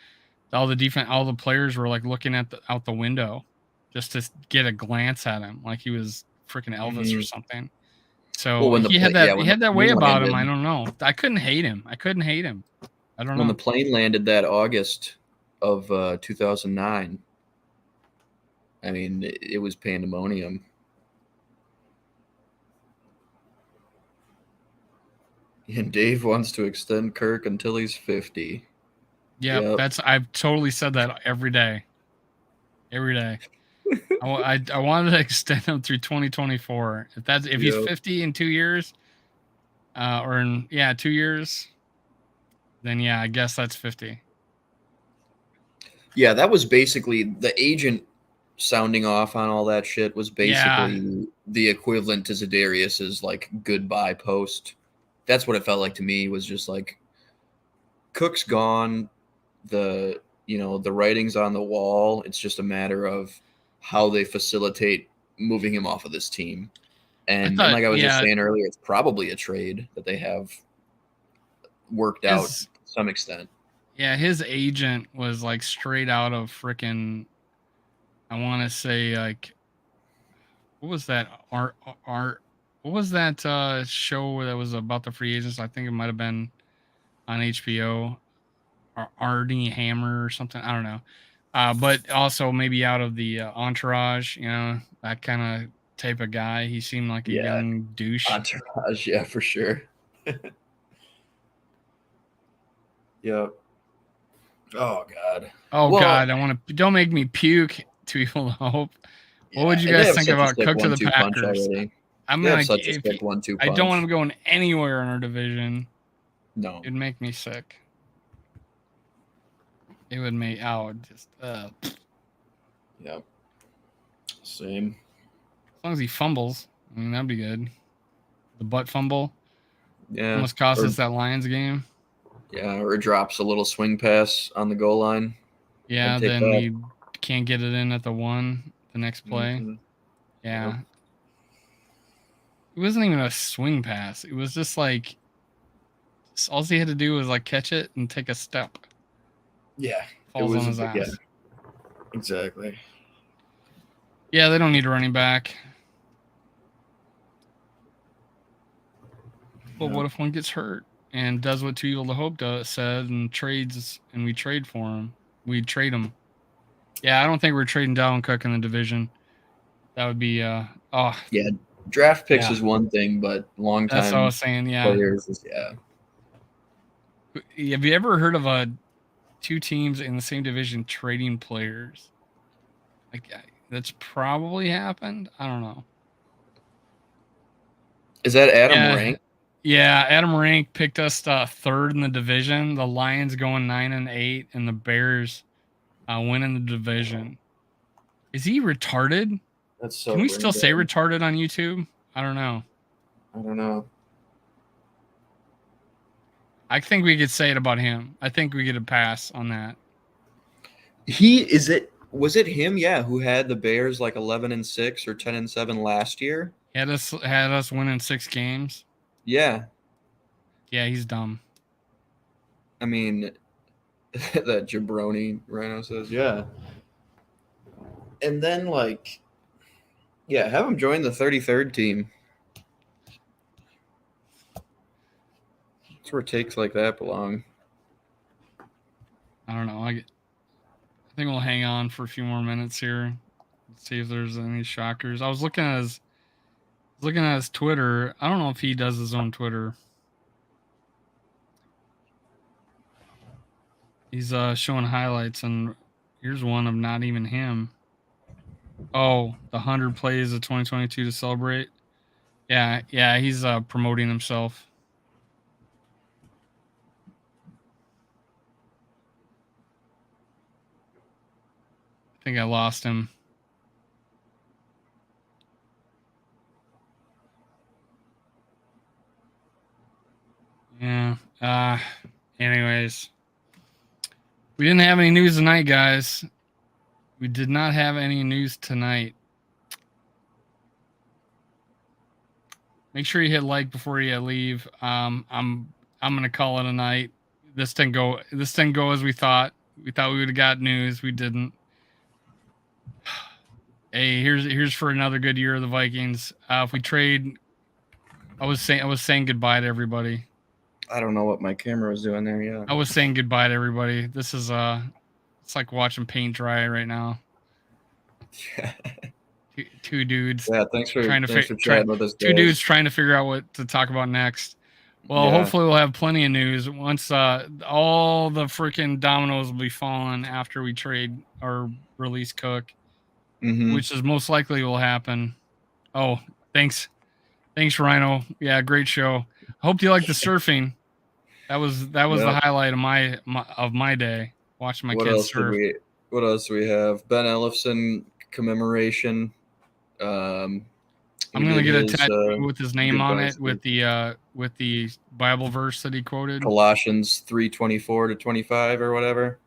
[SPEAKER 1] all the players were like looking out the window just to get a glance at him, like he was freaking Elvis or something. So he had that way about him. I don't know. I couldn't hate him. I don't know.
[SPEAKER 2] When the plane landed that August of 2009, I mean, it was pandemonium. And Dave wants to extend Kirk until he's 50.
[SPEAKER 1] Yeah, I've totally said that every day. Every day. I wanted to extend him through 2024. If he's 50 in 2 years, or in 2 years, then I guess that's 50.
[SPEAKER 2] Yeah, that was basically the agent sounding off on all that shit was basically the equivalent to Za'Darius's like goodbye post. That's what it felt like to me, was just like Cook's gone, the writing's on the wall. It's just a matter of how they facilitate moving him off of this team. And like I was just saying earlier, it's probably a trade that they have worked out to some extent.
[SPEAKER 1] Yeah, his agent was like straight out of freaking, I want to say, like, what was that what was that show that was about the free agents? I think it might have been on HBO, or Arnie Hammer or something. I don't know. But also maybe out of the Entourage, you know, that kind of type of guy. He seemed like a young douche.
[SPEAKER 2] Entourage, yeah, for sure. Yep. Oh God.
[SPEAKER 1] God. Don't make me puke. Too evil to hope. What would you guys think about Cook to the Packers? I'm like, I don't want him going anywhere in our division.
[SPEAKER 2] No,
[SPEAKER 1] it'd make me sick. It would make just.
[SPEAKER 2] Yep. Same.
[SPEAKER 1] As long as he fumbles, I mean, that'd be good. The butt fumble.
[SPEAKER 2] Yeah.
[SPEAKER 1] Almost cost us that Lions game.
[SPEAKER 2] Yeah, or it drops a little swing pass on the goal line.
[SPEAKER 1] Yeah, then we can't get it in at the next play.
[SPEAKER 2] Mm-hmm.
[SPEAKER 1] Yeah.
[SPEAKER 2] Yep.
[SPEAKER 1] It wasn't even a swing pass. It was just like, all he had to do was like catch it and take a step.
[SPEAKER 2] Yeah.
[SPEAKER 1] Falls on his ass.
[SPEAKER 2] Yeah. Exactly.
[SPEAKER 1] Yeah, they don't need a running back. But what if one gets hurt and does what Too Evil to Hope said and trades, and we trade for him? We'd trade him. Yeah, I don't think we're trading Dalvin Cook in the division. That would be Yeah,
[SPEAKER 2] draft picks is one thing, but long time.
[SPEAKER 1] That's what I was saying. Yeah,
[SPEAKER 2] players is
[SPEAKER 1] Have you ever heard of two teams in the same division trading players? Like that's probably happened. I don't know.
[SPEAKER 2] Is that Adam
[SPEAKER 1] Yeah,
[SPEAKER 2] Rank?
[SPEAKER 1] yeah. Adam Rank picked us third in the division. The Lions going 9-8, and the Bears winning the division. Is he retarded?
[SPEAKER 2] That's so
[SPEAKER 1] Can we
[SPEAKER 2] brain
[SPEAKER 1] still say
[SPEAKER 2] dead.
[SPEAKER 1] retarded on YouTube? I don't know.
[SPEAKER 2] I don't know.
[SPEAKER 1] I think we could say it about him. I think we get a pass on that.
[SPEAKER 2] Was it him? Yeah, who had the Bears like 11-6 or 10-7 last year?
[SPEAKER 1] Had us winning 6 games.
[SPEAKER 2] Yeah,
[SPEAKER 1] Yeah, he's dumb.
[SPEAKER 2] I mean, that jabroni Rhino says, yeah. And then like, yeah, have him join the 33rd team. That's where takes like that belong.
[SPEAKER 1] I don't know. I think we'll hang on for a few more minutes here. Let's see if there's any shockers. I was looking at his Twitter. I don't know if he does his own Twitter. He's showing highlights, and here's one of not even him. Oh, the 100 plays of 2022 to celebrate. Yeah, he's promoting himself. I think I lost him. Yeah. Anyways, we didn't have any news tonight, guys. We did not have any news tonight. Make sure you hit like before you leave. I'm gonna call it a night. This didn't go as we thought. We thought we would have got news. We didn't. Hey, here's for another good year of the Vikings. If we trade, I was saying goodbye to everybody.
[SPEAKER 2] I don't know what my camera was doing there. Yeah,
[SPEAKER 1] I was saying goodbye to everybody. This is it's like watching paint dry right now.
[SPEAKER 2] yeah.
[SPEAKER 1] Two dudes.
[SPEAKER 2] Yeah, thanks for chatting with us.
[SPEAKER 1] Two dudes trying to figure out what to talk about next. Well,
[SPEAKER 2] Yeah.
[SPEAKER 1] hopefully we'll have plenty of news once all the freaking dominoes will be falling after we trade or release Cook, which is most likely will happen. Oh, thanks, Rhino. Yeah, great show. I hope you like the surfing. That was the highlight of my day. Watching my kids surf.
[SPEAKER 2] What else do we have? Ben Ellefson commemoration.
[SPEAKER 1] I'm gonna get a tattoo with his name on it with the Bible verse that he quoted.
[SPEAKER 2] Colossians 3:24-25 or whatever.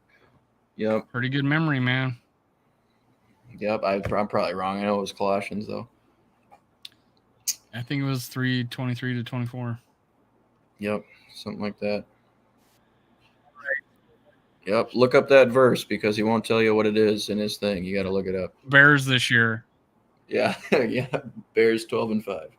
[SPEAKER 2] Yep.
[SPEAKER 1] Pretty good memory, man.
[SPEAKER 2] Yep. I'm probably wrong. I know it was Colossians though.
[SPEAKER 1] I think it was 3:23-24.
[SPEAKER 2] Yep. Something like that. Yep. Look up that verse because he won't tell you what it is in his thing. You got to look it up.
[SPEAKER 1] Bears this year.
[SPEAKER 2] Yeah. Yeah. Bears 12-5.